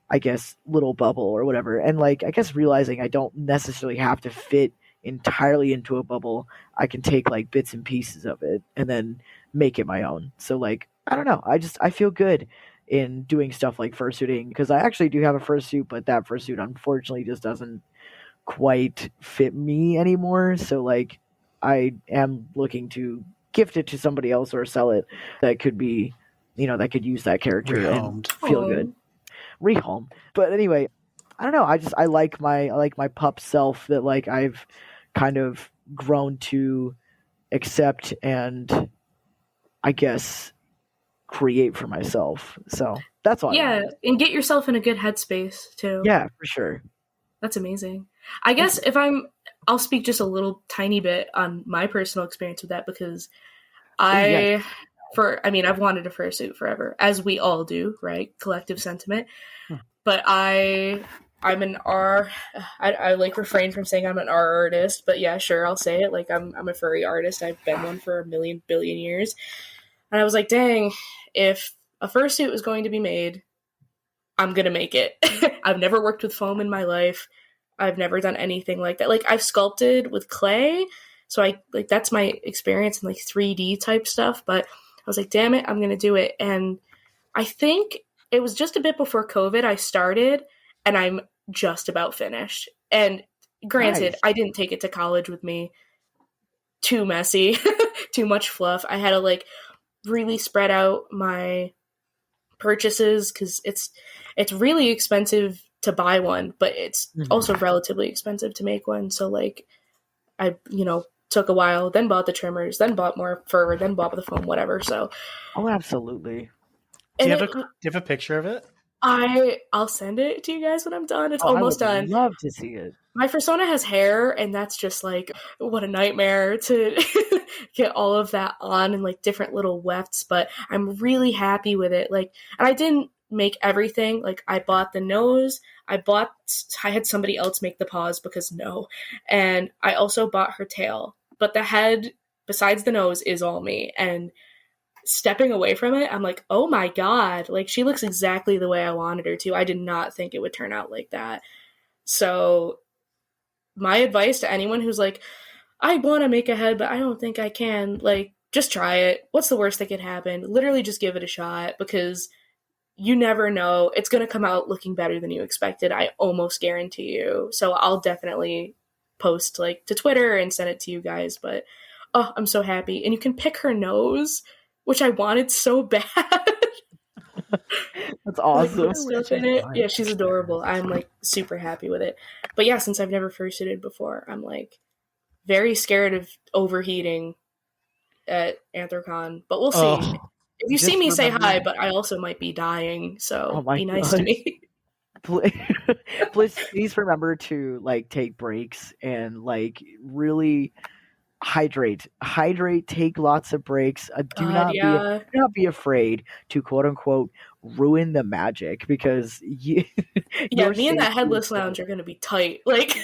I guess, little bubble or whatever. And like, I guess realizing I don't necessarily have to fit entirely into a bubble. I can take like bits and pieces of it and then make it my own. So like, I don't know. I feel good in doing stuff like fursuiting, because I actually do have a fursuit, but that fursuit unfortunately just doesn't quite fit me anymore. So like, I am looking to gift it to somebody else or sell it that could be that could use that character Rehomed. and feel good. Rehome. But anyway, I don't know. I like my pup self that like I've kind of grown to accept and I guess create for myself. So that's all. Yeah, and get yourself in a good headspace too. Yeah, for sure. That's amazing. I guess I'll speak just a little tiny bit on my personal experience with that because I've wanted a fursuit forever, as we all do, right? Collective sentiment. But I'm an R. I like refrain from saying I'm an R artist, but yeah, sure, I'll say it. Like I'm a furry artist. I've been one for a million billion years, and I was like, dang, if a fursuit was going to be made, I'm gonna make it. I've never worked with foam in my life. I've never done anything like that. Like I've sculpted with clay, so that's my experience in like 3D type stuff. But I was like, damn it, I'm gonna do it. And I think it was just a bit before COVID I started, and I'm just about finished. And granted, I didn't take it to college with me. Too messy, too much fluff. I had to like really spread out my purchases because it's really expensive to buy one, but it's also relatively expensive to make one. So like I took a while, then bought the trimmers, then bought more fur, then bought the foam, whatever. So absolutely. Do you have a picture of it? I'll send it to you guys when I'm done. It's almost done. I'd love to see it. My persona has hair, and that's just like what a nightmare to get all of that on and like different little wefts. But I'm really happy with it. Like, and I didn't make everything. Like, I bought the nose. I had somebody else make the paws because no, and I also bought her tail. But the head, besides the nose, is all me. And stepping away from it, I'm like, oh my god, like she looks exactly the way I wanted her to. I did not think it would turn out like that. So my advice to anyone who's like, I want to make a head, but I don't think I can, like, just try it. What's the worst that could happen? Literally just give it a shot because you never know. It's going to come out looking better than you expected. I almost guarantee you. So I'll definitely post like to Twitter and send it to you guys, but oh, I'm so happy. And you can pick her nose, which I wanted so bad. That's awesome. Like, stuff in it. Yeah, she's adorable. I'm like super happy with it. But yeah, since I've never fursuited before, I'm like very scared of overheating at Anthrocon. But we'll see. If you see me, say hi, but I also might be dying, so be nice to me. Please remember to like take breaks and like really hydrate, take lots of breaks. Do not be afraid to quote unquote ruin the magic because me and that headless lounge are going to be tight. Like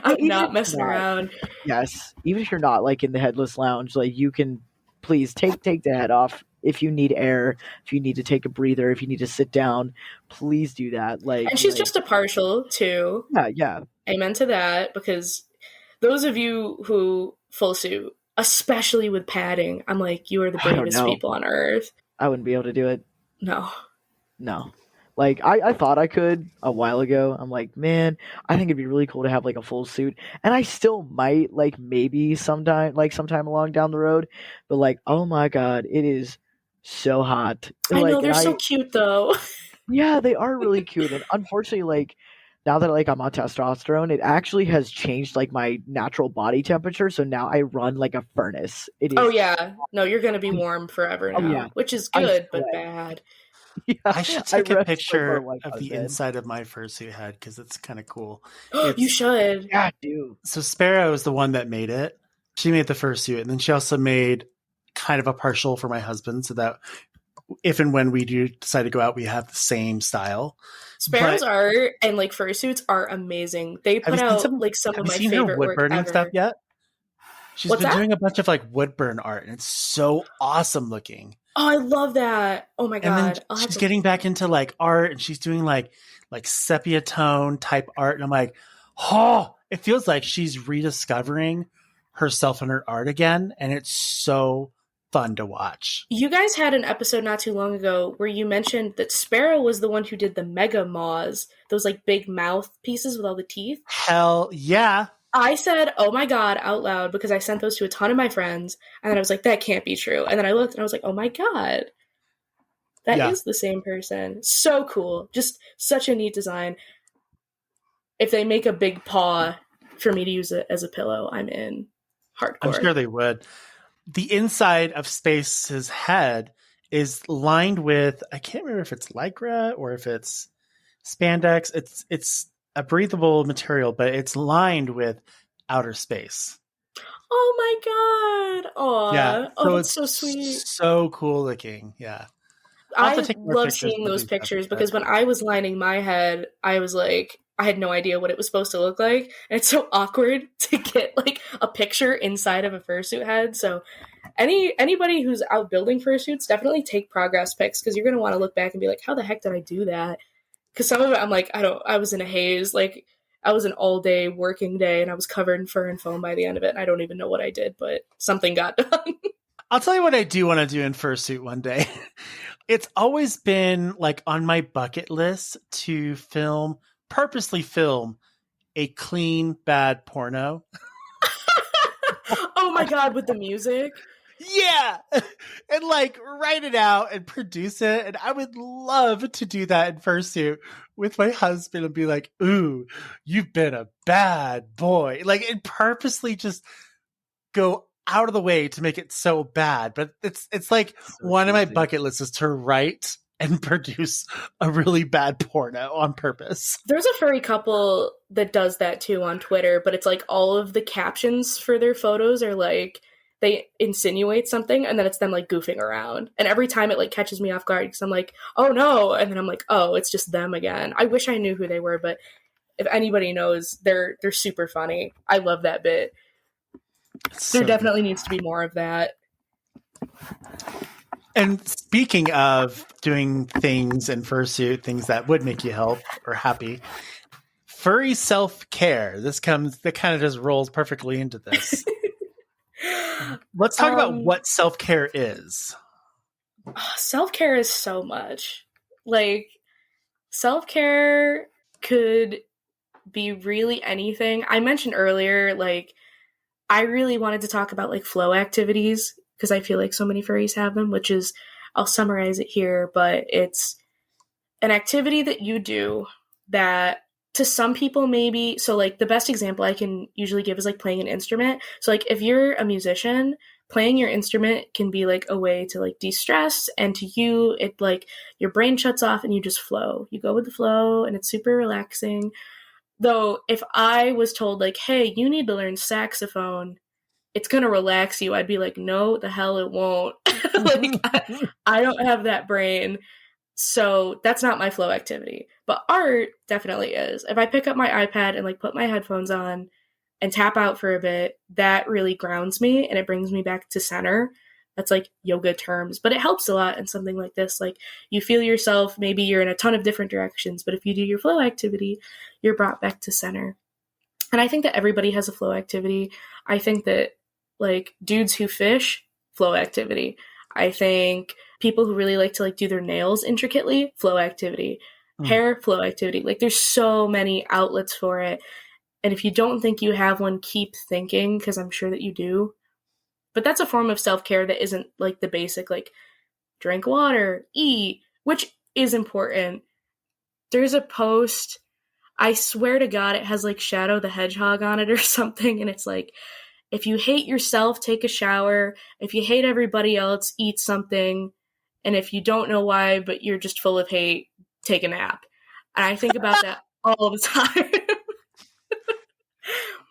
I'm not messing around. Yes, even if you're not like in the headless lounge, like you can please take the head off. If you need air, if you need to take a breather, if you need to sit down, please do that. Like, and she's just a partial too. Yeah. Amen to that, because those of you who full suit, especially with padding, I'm like, you are the bravest people on earth. I wouldn't be able to do it. No. Like I thought I could a while ago. I'm like, man, I think it'd be really cool to have like a full suit, and I still might like maybe sometime along down the road. But like, oh my god, it is so hot. I know they're so cute though. Yeah, they are really cute, and unfortunately, like now that like I'm on testosterone, it actually has changed like my natural body temperature. So now I run like a furnace. It is. Oh yeah, no, you're gonna be warm forever now, which is good but bad. Yeah, I should take a picture of the inside of my fursuit head because it's kind of cool. You should. Yeah, dude. So Sparrow is the one that made it. She made the fursuit, and then she also made kind of a partial for my husband, so that if and when we do decide to go out, we have the same style. Sparrow's art and like fursuits are amazing. They put out some of my favorite work ever. Have you seen her wood burning stuff yet? She's been doing a bunch of like wood burn art, and it's so awesome looking. Oh, I love that. Oh my god. And then she's getting back into like art, and she's doing like sepia tone type art. And I'm like, oh, it feels like she's rediscovering herself and her art again. And it's so fun to watch. You guys had an episode not too long ago where you mentioned that Sparrow was the one who did the mega maws, those like big mouth pieces with all the teeth. Hell yeah. I said, oh my god, out loud, because I sent those to a ton of my friends, and then I was like, that can't be true. And then I looked and I was like, oh my god. That is the same person. So cool. Just such a neat design. If they make a big paw for me to use it as a pillow, I'm in. Hardcore. I'm sure they would. The inside of Space's head is lined with, I can't remember if it's Lycra or if it's spandex. It's a breathable material, but it's lined with outer space. Oh my god! Aw. Yeah. Oh, that's so sweet. So cool looking. Yeah. I love seeing those pictures because when I was lining my head, I was like, I had no idea what it was supposed to look like. And it's so awkward to get like a picture inside of a fursuit head. So anybody who's out building fursuits, definitely take progress pics because you're going to want to look back and be like, how the heck did I do that? Because some of it, I'm like, I was in a haze. Like, I was an all-day working day, and I was covered in fur and foam by the end of it. And I don't even know what I did, but something got done. I'll tell you what I do want to do in fursuit one day. It's always been like on my bucket list to purposely film a clean, bad porno. Oh my god, with the music? Yeah. And like write it out and produce it. And I would love to do that in fursuit with my husband and be like, ooh, you've been a bad boy. Like, and purposely just go out of the way to make it so bad. But it's like so one of my bucket lists is to write and produce a really bad porno on purpose. There's a furry couple that does that too on Twitter, but it's like all of the captions for their photos are like, they insinuate something and then it's them like goofing around. And every time it like catches me off guard because I'm like, oh no. And then I'm like, oh, it's just them again. I wish I knew who they were, but if anybody knows, they're super funny. I love that bit. There definitely needs to be more of that. And speaking of doing things in fursuit, things that would make you help or happy, furry self-care. That kind of just rolls perfectly into this. Let's talk about what self-care is. Self-care is so much. Like, self-care could be really anything. I mentioned earlier, like, I really wanted to talk about, like, flow activities, because I feel like so many furries have them, which is, I'll summarize it here, but it's an activity that you do that to some people maybe, so like the best example I can usually give is like playing an instrument. So like if you're a musician, playing your instrument can be like a way to like de-stress, and to you, it like your brain shuts off and you just flow. You go with the flow and it's super relaxing. Though if I was told like, hey, you need to learn saxophone, it's going to relax you, I'd be like, no, the hell it won't. Like, I don't have that brain. So that's not my flow activity. But art definitely is. If I pick up my iPad and like put my headphones on and tap out for a bit, that really grounds me and it brings me back to center. That's like yoga terms, but it helps a lot in something like this. Like you feel yourself, maybe you're in a ton of different directions, but if you do your flow activity, you're brought back to center. And I think that everybody has a flow activity. I think that like dudes who fish, flow activity. I think people who really like to like do their nails intricately, flow activity. Hair, flow activity. Like there's so many outlets for it. And if you don't think you have one, keep thinking, because I'm sure that you do. But that's a form of self-care that isn't like the basic, like drink water, eat, which is important. There's a post, I swear to God, it has like Shadow the Hedgehog on it or something. And it's like, if you hate yourself, take a shower. If you hate everybody else, eat something. And if you don't know why, but you're just full of hate, take a nap. And I think about that all the time.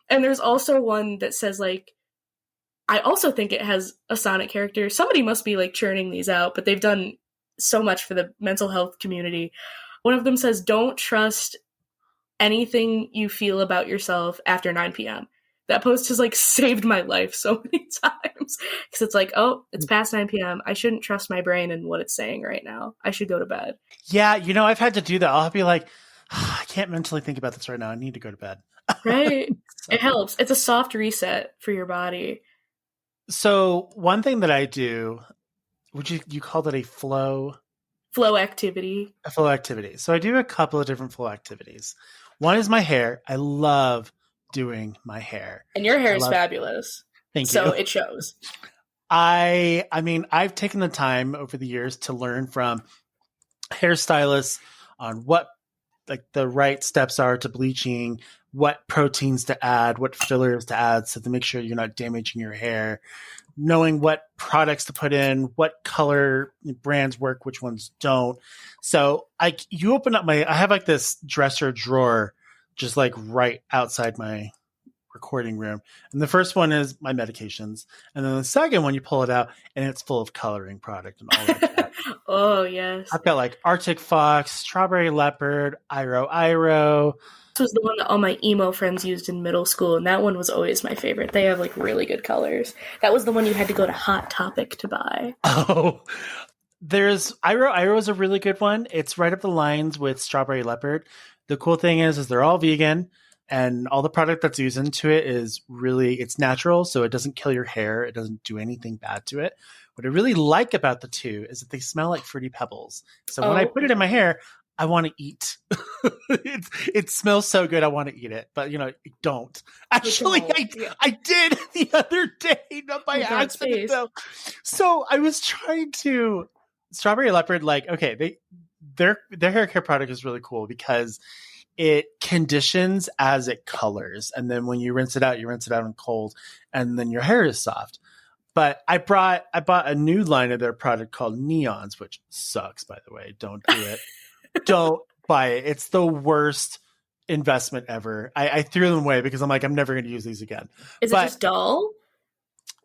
And there's also one that says like, I also think it has a Sonic character. Somebody must be like churning these out, but they've done so much for the mental health community. One of them says, don't trust anything you feel about yourself after 9 p.m. That post has like saved my life so many times because it's like, oh, it's past 9 p.m. I shouldn't trust my brain and what it's saying right now. I should go to bed. Yeah, you know, I've had to do that. I'll be like, I can't mentally think about this right now. I need to go to bed. Right. So, it helps. It's a soft reset for your body. So one thing that I do, would you call that a flow activity? A flow activity. So I do a couple of different flow activities. One is my hair. I love doing my hair. And your hair is fabulous. Thank you. So it shows. I mean, I've taken the time over the years to learn from hairstylists on what like the right steps are to bleaching, what proteins to add, what fillers to add, so to make sure you're not damaging your hair, knowing what products to put in, what color brands work, which ones don't. So I have like this dresser drawer just like right outside my recording room. And the first one is my medications. And then the second one, you pull it out and it's full of coloring product and all that. Oh, yes. I've got like Arctic Fox, Strawberry Leopard, Iro. This was the one that all my emo friends used in middle school, and that one was always my favorite. They have like really good colors. That was the one you had to go to Hot Topic to buy. Oh, there's Iro is a really good one. It's right up the lines with Strawberry Leopard. The cool thing is they're all vegan, and all the product that's used into it is it's natural, so it doesn't kill your hair. It doesn't do anything bad to it. What I really like about the two is that they smell like Fruity Pebbles. So when I put it in my hair, I want to eat. It smells so good. I want to eat it, but I don't. Actually, I did the other day, not by accident though. So I was trying to Strawberry Leopard. Like, okay, their hair care product is really cool because it conditions as it colors, and then when you rinse it out in cold, and then your hair is soft. But I bought a new line of their product called Neons, which sucks, by the way. Don't do it. Don't buy it. It's the worst investment ever. I threw them away because I'm like, I'm never going to use these again. Is it just dull?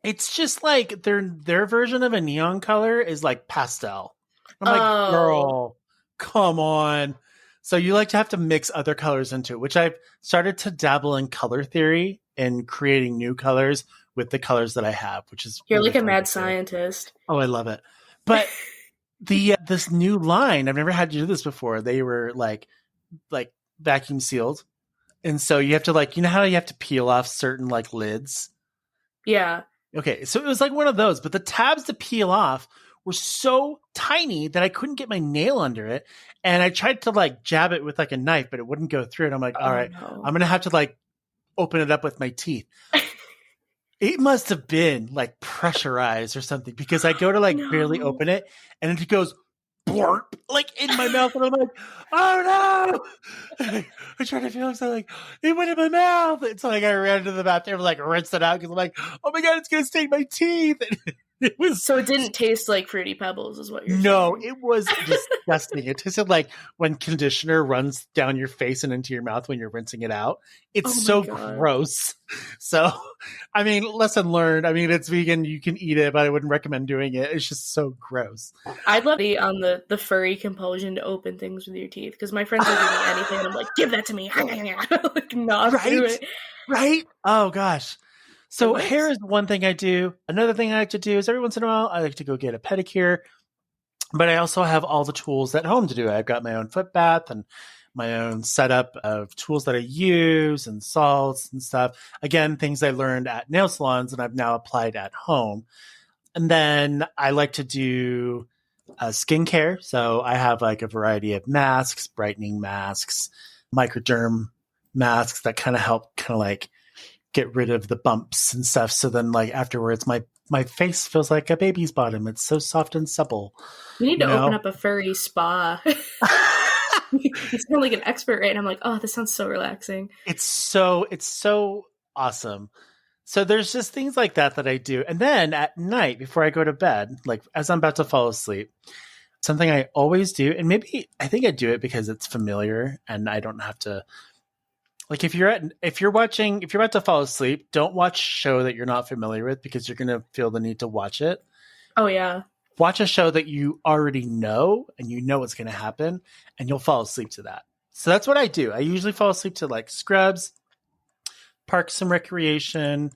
It's just like their version of a neon color is like pastel. I'm like, girl, come on. So you like to have to mix other colors into it, which I've started to dabble in color theory and creating new colors with the colors that I have, which is you're really like a mad scientist. Oh, I love it. But this new line, I've never had to do this before. They were like vacuum sealed, and so you have to like, how you have to peel off certain like lids. Yeah. Okay, so it was like one of those, but the tabs to peel off were so tiny that I couldn't get my nail under it, and I tried to like jab it with like a knife, but it wouldn't go through. And I'm like, all right, no. I'm gonna have to like open it up with my teeth. It must have been like pressurized or something because I go to like barely open it and it goes blurp like in my mouth and I'm like, oh no! I try to feel like it went in my mouth. It's like I ran to the bathroom like rinsed it out because I'm like, oh my god, it's gonna stain my teeth. It was so it didn't taste like Fruity Pebbles, is what you're saying? No, it was disgusting. It tasted like when conditioner runs down your face and into your mouth when you're rinsing it out. It's so gross. So, I mean, lesson learned. I mean, it's vegan. You can eat it, but I wouldn't recommend doing it. It's just so gross. I'd love to be on the furry compulsion to open things with your teeth because my friends are doing anything and I'm like, give that to me. Like, not do it. Right? Oh, gosh. So hair is one thing I do. Another thing I like to do is every once in a while, I like to go get a pedicure. But I also have all the tools at home to do it. I've got my own foot bath and my own setup of tools that I use and salts and stuff. Again, things I learned at nail salons and I've now applied at home. And then I like to do skincare. So I have like a variety of masks, brightening masks, microderm masks that kind of help kind of like get rid of the bumps and stuff. So then like afterwards, my face feels like a baby's bottom. It's so soft and supple. We need to open up a furry spa. You sound like an expert, right? And I'm like, oh, this sounds so relaxing. It's so awesome. So there's just things like that I do. And then at night before I go to bed, like as I'm about to fall asleep, something I always do, and maybe I think I do it because it's familiar and I don't have to. Like if you're about to fall asleep, don't watch a show that you're not familiar with because you're going to feel the need to watch it. Oh yeah. Watch a show that you already know and you know what's going to happen and you'll fall asleep to that. So that's what I do. I usually fall asleep to like Scrubs, Parks and Recreation,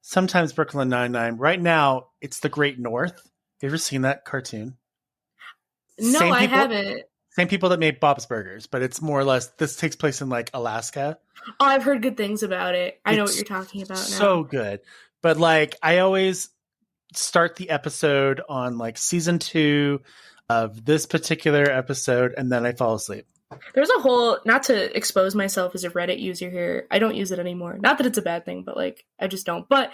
sometimes Brooklyn Nine-Nine. Right now, it's The Great North. Have you ever seen that cartoon? No, I haven't. Same people that made Bob's Burgers, but it's more or less, this takes place in like Alaska. Oh, I've heard good things about it. I know what you're talking about now. So good. But like, I always start the episode on like season 2 of this particular episode, and then I fall asleep. There's a whole, not to expose myself as a Reddit user here, I don't use it anymore. Not that it's a bad thing, but like, I just don't. But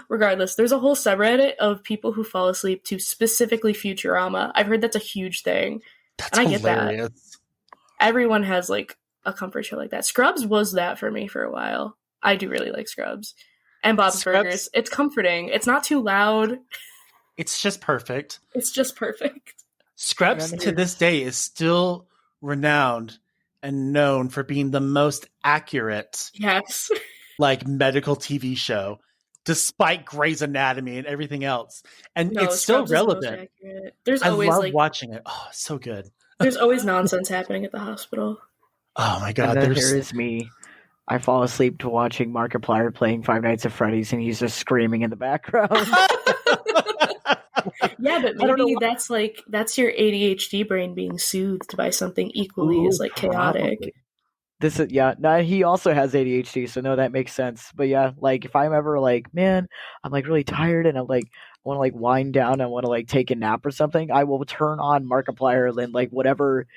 regardless, there's a whole subreddit of people who fall asleep to specifically Futurama. I've heard that's a huge thing. That's and I get hilarious. that. Everyone has like a comfort show like that. Scrubs was that for me for a while. I do really like Scrubs. And Bob's Burgers. It's comforting. It's not too loud. It's just perfect. It's just perfect. Scrubs to this day is still renowned and known for being the most accurate like medical TV show, despite Grey's Anatomy and everything else. And it's still relevant. There's always love watching it. Oh, it's so good. There's always nonsense happening at the hospital. Oh my god. And then here is me. I fall asleep to watching Markiplier playing Five Nights at Freddy's, and he's just screaming in the background. Yeah, but maybe that's your ADHD brain being soothed by something equally as like chaotic. Probably. This is no, he also has ADHD, so no, that makes sense. But yeah, like if I'm ever like, man, I'm like really tired and I'm like I want to like wind down, I want to like take a nap or something, I will turn on Markiplier and like whatever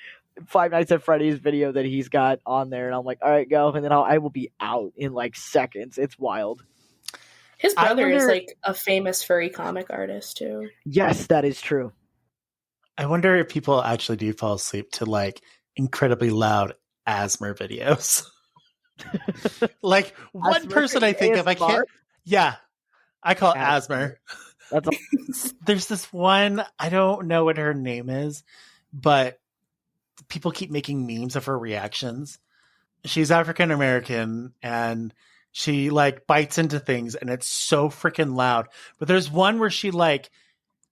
Five Nights at Freddy's video that he's got on there, and I'm like, all right, go, and then I will be out in like seconds. It's wild. His brother is like a famous furry comic artist too. Yes, that is true. I wonder if people actually do fall asleep to like incredibly loud ASMR videos. Like one person I think of, I can't. Yeah, I call it ASMR. There's this one, I don't know what her name is, but people keep making memes of her reactions. She's African American and she like bites into things and it's so freaking loud. But there's one where she like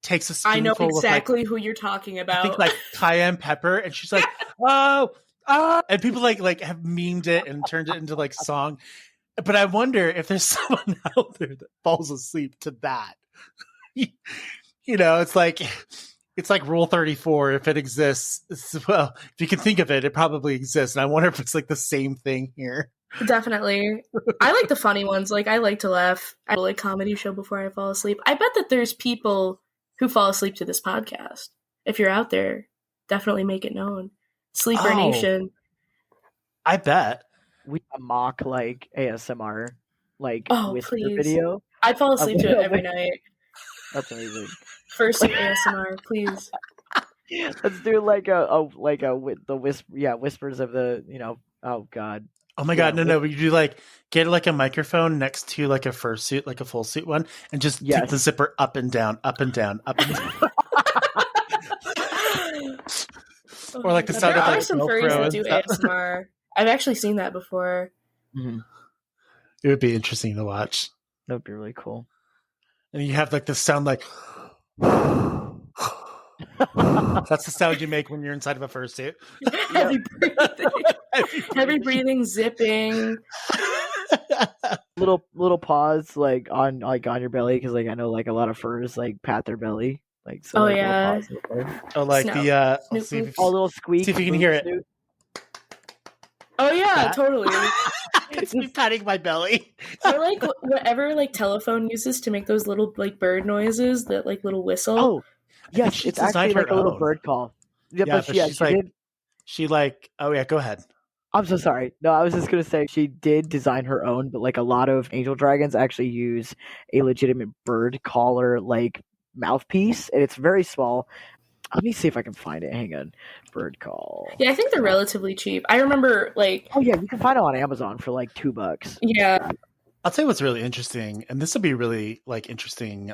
takes a spoonful. I know exactly who you're talking about. I think like cayenne pepper, and she's like, oh, and people like have memed it and turned it into like song. But I wonder if there's someone out there that falls asleep to that. You know, it's like Rule 34. If it exists, well, if you can think of it, it probably exists. And I wonder if it's like the same thing here. Definitely. I like the funny ones. Like, I like to laugh at a like comedy show before I fall asleep. I bet that there's people who fall asleep to this podcast. If you're out there, definitely make it known. Sleeper Nation. I bet. We mock like ASMR, like whisper please. Video. I'd fall asleep to it every night. That's amazing. First ASMR, please. Let's do like the whispers of the, you know, oh god. Oh my god, no, we do like get like a microphone next to like a fursuit, like a full suit one, and just keep the zipper up and down, up and down, up and down. Or like the sound of like some furries that do ASMR. I've actually seen that before. Mm-hmm. It would be interesting to watch. That would be really cool. And you have like the sound like that's the sound you make when you're inside of a fursuit. Heavy breathing, zipping. Little pause like on your belly, because like I know like a lot of furs like pat their belly. Like so. Oh yeah. Like the little squeak. See if you can hear it. Oh yeah, totally. It's me patting my belly. Or like whatever like telephone uses to make those little like bird noises, that like little whistle. Oh, yes, it's actually like a little bird call. Yeah, but she like. Oh yeah, go ahead. I'm so sorry. No, I was just gonna say she did design her own, but like a lot of angel dragons actually use a legitimate bird caller like mouthpiece, and it's very small. Let me see if I can find it. Hang on. Bird call. Yeah, I think they're relatively cheap. I remember like... Oh, yeah, you can find it on Amazon for like $2. Yeah. I'll tell you what's really interesting, and this will be really like interesting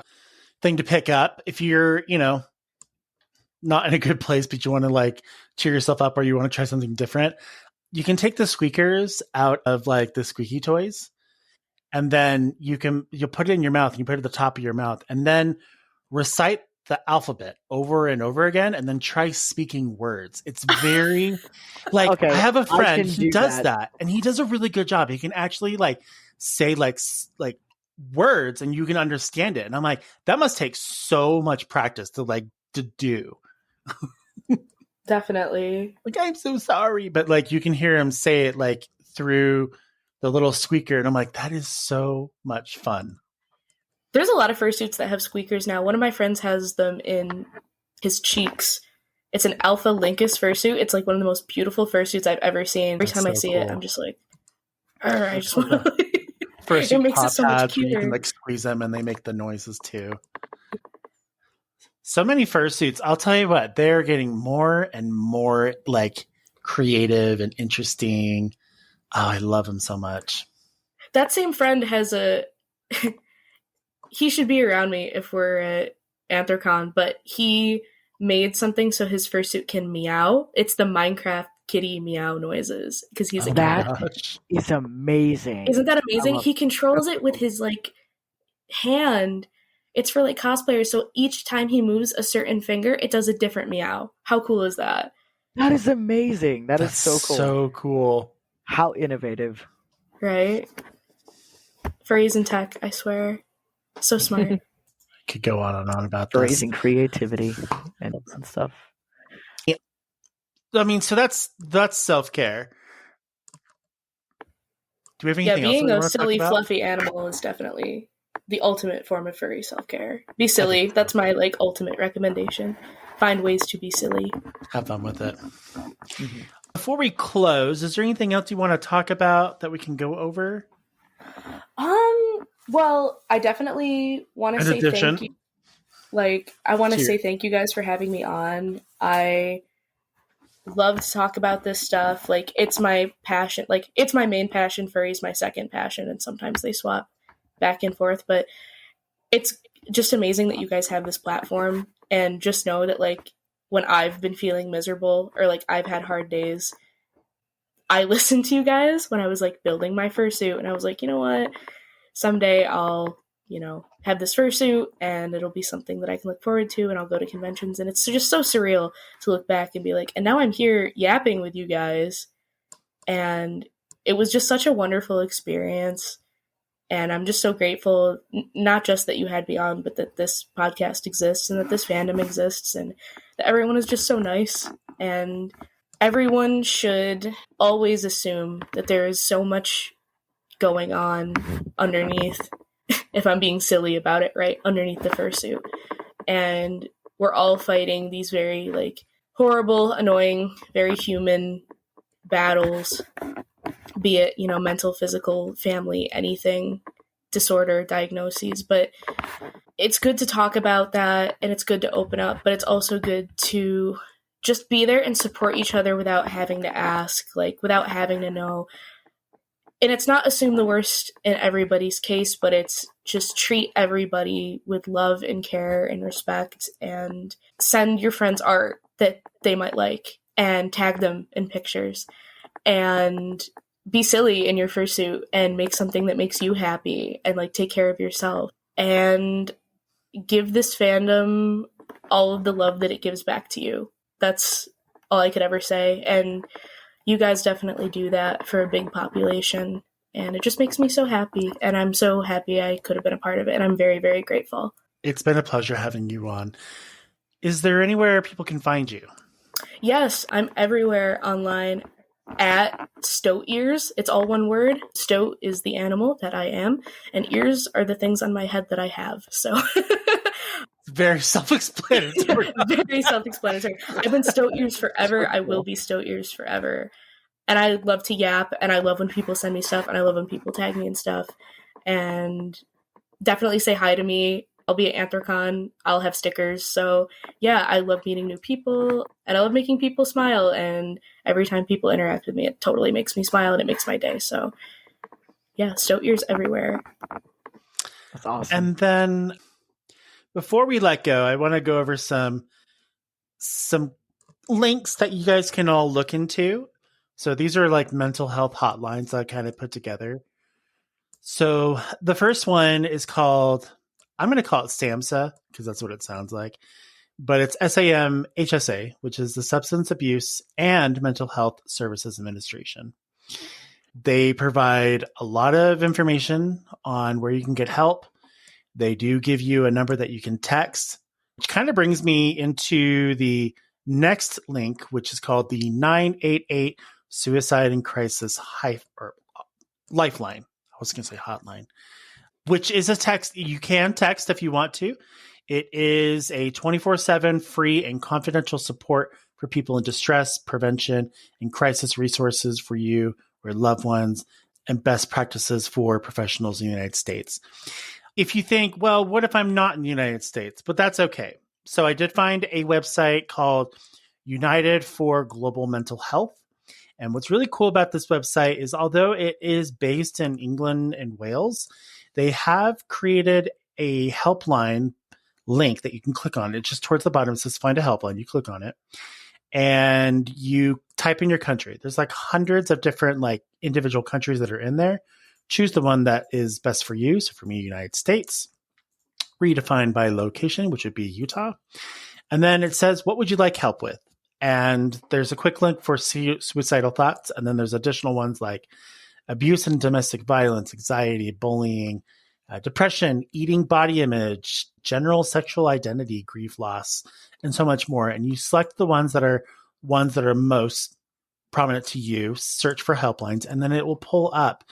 thing to pick up if you're, you know, not in a good place, but you want to like cheer yourself up or you want to try something different. You can take the squeakers out of like the squeaky toys, and then you'll put it in your mouth and you put it at the top of your mouth and then recite the alphabet over and over again, and then try speaking words. It's very like, okay, I have a friend who does that, and he does a really good job. He can actually like say like words and you can understand it. And I'm like, that must take so much practice to do. Definitely. Like, I'm so sorry. But like, you can hear him say it like through the little squeaker. And I'm like, that is so much fun. There's a lot of fursuits that have squeakers now. One of my friends has them in his cheeks. It's an Alpha Linkus fursuit. It's like one of the most beautiful fursuits I've ever seen. Every time I see it, I'm just like, all right, I just want to. It makes it so much cuter. You can like squeeze them, and they make the noises too. So many fursuits. I'll tell you what, they're getting more and more like creative and interesting. Oh, I love them so much. That same friend has a he should be around me if we're at Anthrocon, but he made something so his fursuit can meow. It's the Minecraft kitty meow noises because he's a cat. That is amazing. Isn't that amazing? He controls it with his like hand. It's for like cosplayers, so each time he moves a certain finger, it does a different meow. How cool is that? That is amazing. That's so cool. So cool. How innovative. Right? Furries and tech, I swear. So smart. Could go on and on about this. Raising creativity and stuff. Yeah. I mean, so that's self-care. Do we have anything else? Being a silly, fluffy animal is definitely the ultimate form of furry self-care. Be silly. That's my like ultimate recommendation. Find ways to be silly. Have fun with it. Mm-hmm. Before we close, is there anything else you want to talk about that we can go over? Well, I definitely want to say thank you. Like, I want to say thank you guys for having me on. I love to talk about this stuff. Like, it's my passion. Like, it's my main passion. Furry's my second passion, and sometimes they swap back and forth. But it's just amazing that you guys have this platform. And just know that, like, when I've been feeling miserable or, like, I've had hard days, I listened to you guys when I was, like, building my fursuit. And I was like, you know what? Someday I'll, have this fursuit and it'll be something that I can look forward to and I'll go to conventions. And it's just so surreal to look back and be like, and now I'm here yapping with you guys. And it was just such a wonderful experience. And I'm just so grateful, not just that you had me on, but that this podcast exists and that this fandom exists and that everyone is just so nice. And everyone should always assume that there is so much going on underneath, if I'm being silly about it, right? Underneath the fursuit. And we're all fighting these very, like, horrible, annoying, very human battles, be it, mental, physical, family, anything, disorder, diagnoses. But it's good to talk about that and it's good to open up, but it's also good to just be there and support each other without having to ask, like, without having to know. And it's not assume the worst in everybody's case, but it's just treat everybody with love and care and respect and send your friends art that they might like and tag them in pictures and be silly in your fursuit and make something that makes you happy and like take care of yourself and give this fandom all of the love that it gives back to you. That's all I could ever say. And you guys definitely do that for a big population, and it just makes me so happy, and I'm so happy I could have been a part of it, and I'm very, very grateful. It's been a pleasure having you on. Is there anywhere people can find you? Yes, I'm everywhere online at Stoat Ears. It's all one word. Stoat is the animal that I am, and ears are the things on my head that I have, so... Very self-explanatory. Very self-explanatory. I've been Stoat Ears forever. I will be Stoat Ears forever. And I love to yap, and I love when people send me stuff, and I love when people tag me and stuff. And definitely say hi to me. I'll be at Anthrocon. I'll have stickers. So, yeah, I love meeting new people, and I love making people smile. And every time people interact with me, it totally makes me smile, and it makes my day. So, yeah, Stoat Ears everywhere. That's awesome. And then... before we let go, I want to go over some links that you guys can all look into. So these are like mental health hotlines that I kind of put together. So the first one is called, I'm going to call it SAMHSA because that's what it sounds like. But it's SAMHSA, which is the Substance Abuse and Mental Health Services Administration. They provide a lot of information on where you can get help. They do give you a number that you can text, which kind of brings me into the next link, which is called the 988 Suicide and Crisis Lifeline. I was going to say hotline, which is a text. You can text if you want to. It is a 24/7 free and confidential support for people in distress, prevention, and crisis resources for you or loved ones, and best practices for professionals in the United States. If you think, well, what if I'm not in the United States? But that's okay. So I did find a website called United for Global Mental Health. And what's really cool about this website is although it is based in England and Wales, they have created a helpline link that you can click on. It's just towards the bottom. It says find a helpline. You click on it and you type in your country. There's like hundreds of different like individual countries that are in there. Choose the one that is best for you. So for me, United States, redefined by location, which would be Utah. And then it says, what would you like help with? And there's a quick link for suicidal thoughts. And then there's additional ones like abuse and domestic violence, anxiety, bullying, depression, eating body image, general sexual identity, grief, loss, and so much more. And you select the ones that are most prominent to you, search for helplines, and then it will pull up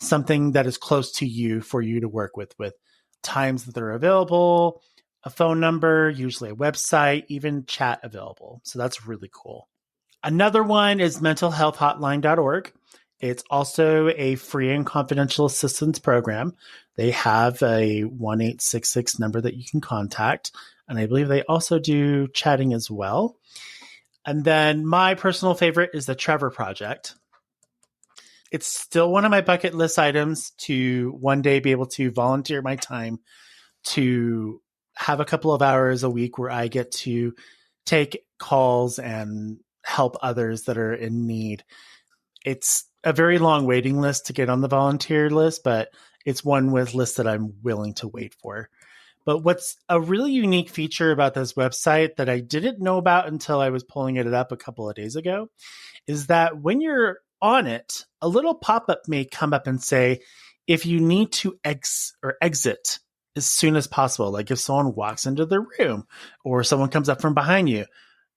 something that is close to you for you to work with times that they're available, a phone number, usually a website, even chat available. So that's really cool. Another one is mentalhealthhotline.org. It's also a free and confidential assistance program. They have a 1-866 number that you can contact. And I believe they also do chatting as well. And then my personal favorite is the Trevor Project. It's still one of my bucket list items to one day be able to volunteer my time to have a couple of hours a week where I get to take calls and help others that are in need. It's a very long waiting list to get on the volunteer list, but it's one with list that I'm willing to wait for. But what's a really unique feature about this website that I didn't know about until I was pulling it up a couple of days ago is that when you're on it, a little pop-up may come up and say, if you need to exit as soon as possible, like if someone walks into the room or someone comes up from behind you,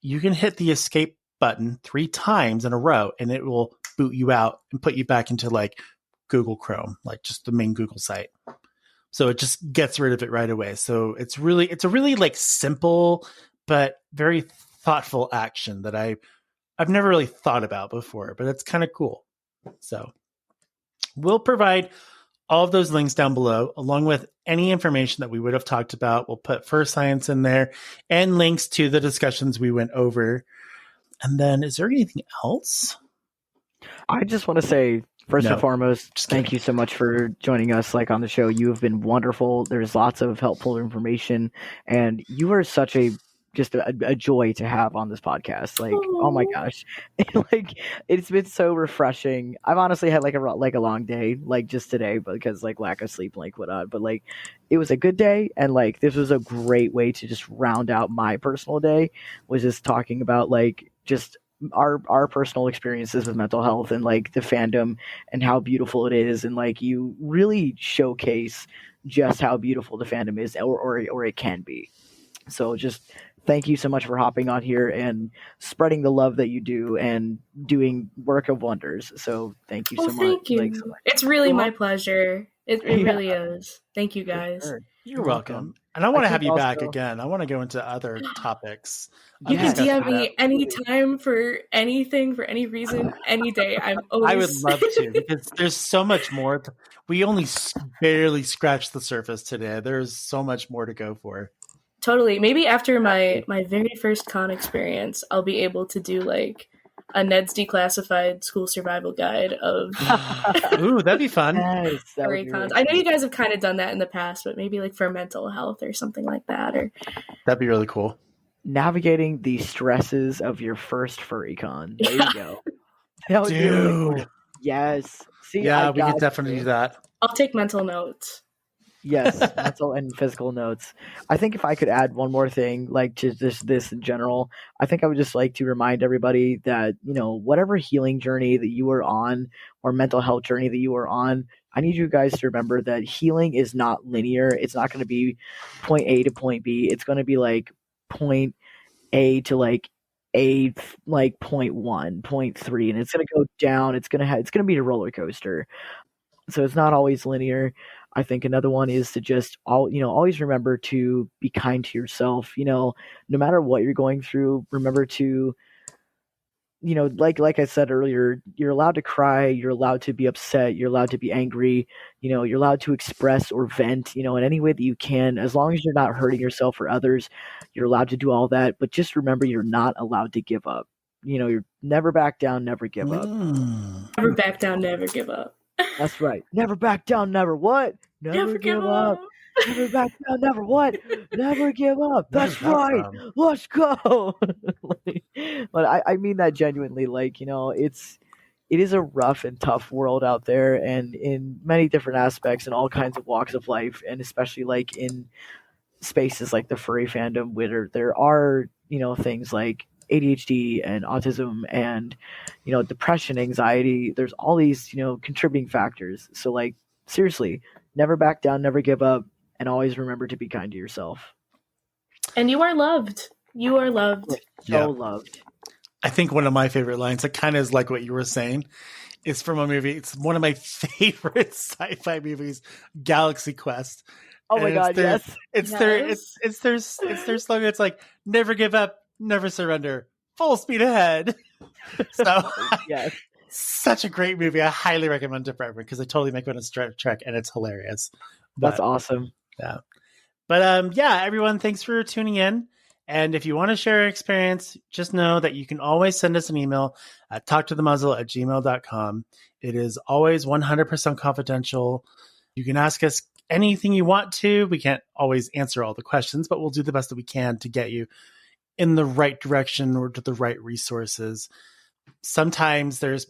you can hit the escape button 3 times in a row and it will boot you out and put you back into like Google Chrome, like just the main Google site. So it just gets rid of it right away. So it's a really like simple, but very thoughtful action that I've never really thought about before, but it's kind of cool. So we'll provide all of those links down below, along with any information that we would have talked about. We'll put First Science in there and links to the discussions we went over. And then is there anything else? I just want to say, first and foremost, thank you so much for joining us on the show. You have been wonderful. There's lots of helpful information, and you are such a joy to have on this podcast. Oh my gosh. It's been so refreshing. I've honestly had a long day, just today, because lack of sleep, whatnot. But it was a good day, and this was a great way to just round out my personal day, was just talking about just our personal experiences with mental health and the fandom and how beautiful it is, and you really showcase just how beautiful the fandom is, or it can be. So just thank you so much for hopping on here and spreading the love that you do and doing work of wonders. So thank you so much. Thank you. It's really my pleasure. It really is. Thank you, guys. Sure. You're welcome. And I want to have you back again. I want to go into other topics. You can DM me anytime for anything, for any reason, any day. I would love to, because there's so much more. We only barely scratched the surface today. There's so much more to go for. Totally. Maybe after my very first con experience, I'll be able to do a Ned's Declassified School Survival Guide of Ooh, that'd be fun. Yes, furry cons. I know you guys have kind of done that in the past, but maybe for mental health or something like that. Or that'd be really cool. Navigating the stresses of your first furry con. There you go. Dude. Yes. See, yeah, we could definitely do that. I'll take mental notes. Yes, mental and physical notes. I think if I could add one more thing, to this in general, I think I would just like to remind everybody that, whatever healing journey that you are on or mental health journey that you are on, I need you guys to remember that healing is not linear. It's not going to be point A to point B. It's going to be point A to A point 1, point 3, and it's going to go down. It's going to be a roller coaster. So it's not always linear. I think another one is to just always remember to be kind to yourself. No matter what you're going through, remember to like I said earlier, you're allowed to cry, you're allowed to be upset, you're allowed to be angry, you're allowed to express or vent, in any way that you can, as long as you're not hurting yourself or others, you're allowed to do all that. But just remember, you're not allowed to give up. You're never back down, never give up. Never back down, never give up. That's right. Never back down, never what? Never give up. Never back down, never what? Never give up. That's right. Let's go. But I mean that genuinely. It is a rough and tough world out there, and in many different aspects and all kinds of walks of life, and especially like in spaces like the furry fandom, where there are things like ADHD and autism and depression, anxiety. There's all these contributing factors. So like seriously, never back down, never give up, and always remember to be kind to yourself. And you are loved. You are loved. So loved. I think one of my favorite lines, that kind of is like what you were saying, is from a movie. It's one of my favorite sci-fi movies, Galaxy Quest. Oh my God, yes. It's their slogan. It's like, never give up, never surrender, full speed ahead. So yes. Such a great movie. I highly recommend it for everyone because they totally make it a Star Trek and it's hilarious. That's awesome. Yeah. But everyone, thanks for tuning in. And if you want to share your experience, just know that you can always send us an email at talktothemuzzle@gmail.com. It is always 100% confidential. You can ask us anything you want to. We can't always answer all the questions, but we'll do the best that we can to get you in the right direction or to the right resources. Sometimes there's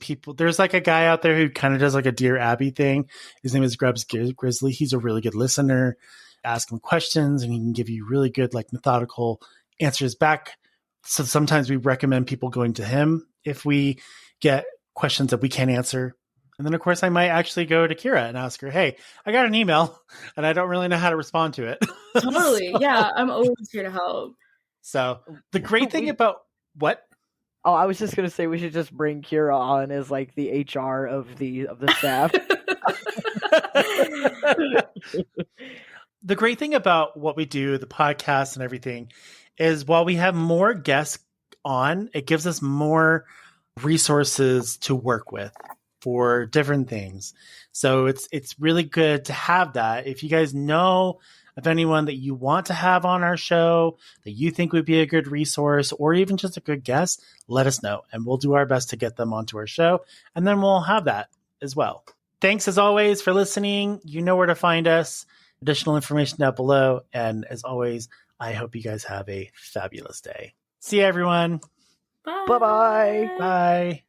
like a guy out there who kind of does like a Dear Abby thing. His name is Grubs Grizzly. He's a really good listener. Ask him questions and he can give you really good, like, methodical answers back. So sometimes we recommend people going to him if we get questions that we can't answer. And then, of course, I might actually go to Kyra and ask her, hey, I got an email and I don't really know how to respond to it. Totally. Yeah, I'm always here to help. So the great thing about what? Oh, I was just going to say we should just bring Kyra on as like the HR of the staff. The great thing about what we do, the podcast and everything, is while we have more guests on, it gives us more resources to work with for different things. So it's really good to have that. If you guys know of anyone that you want to have on our show that you think would be a good resource or even just a good guest, let us know and we'll do our best to get them onto our show. And then we'll have that as well. Thanks as always for listening. You know where to find us. Additional information down below. And as always, I hope you guys have a fabulous day. See you, everyone. Bye. Bye-bye. Bye.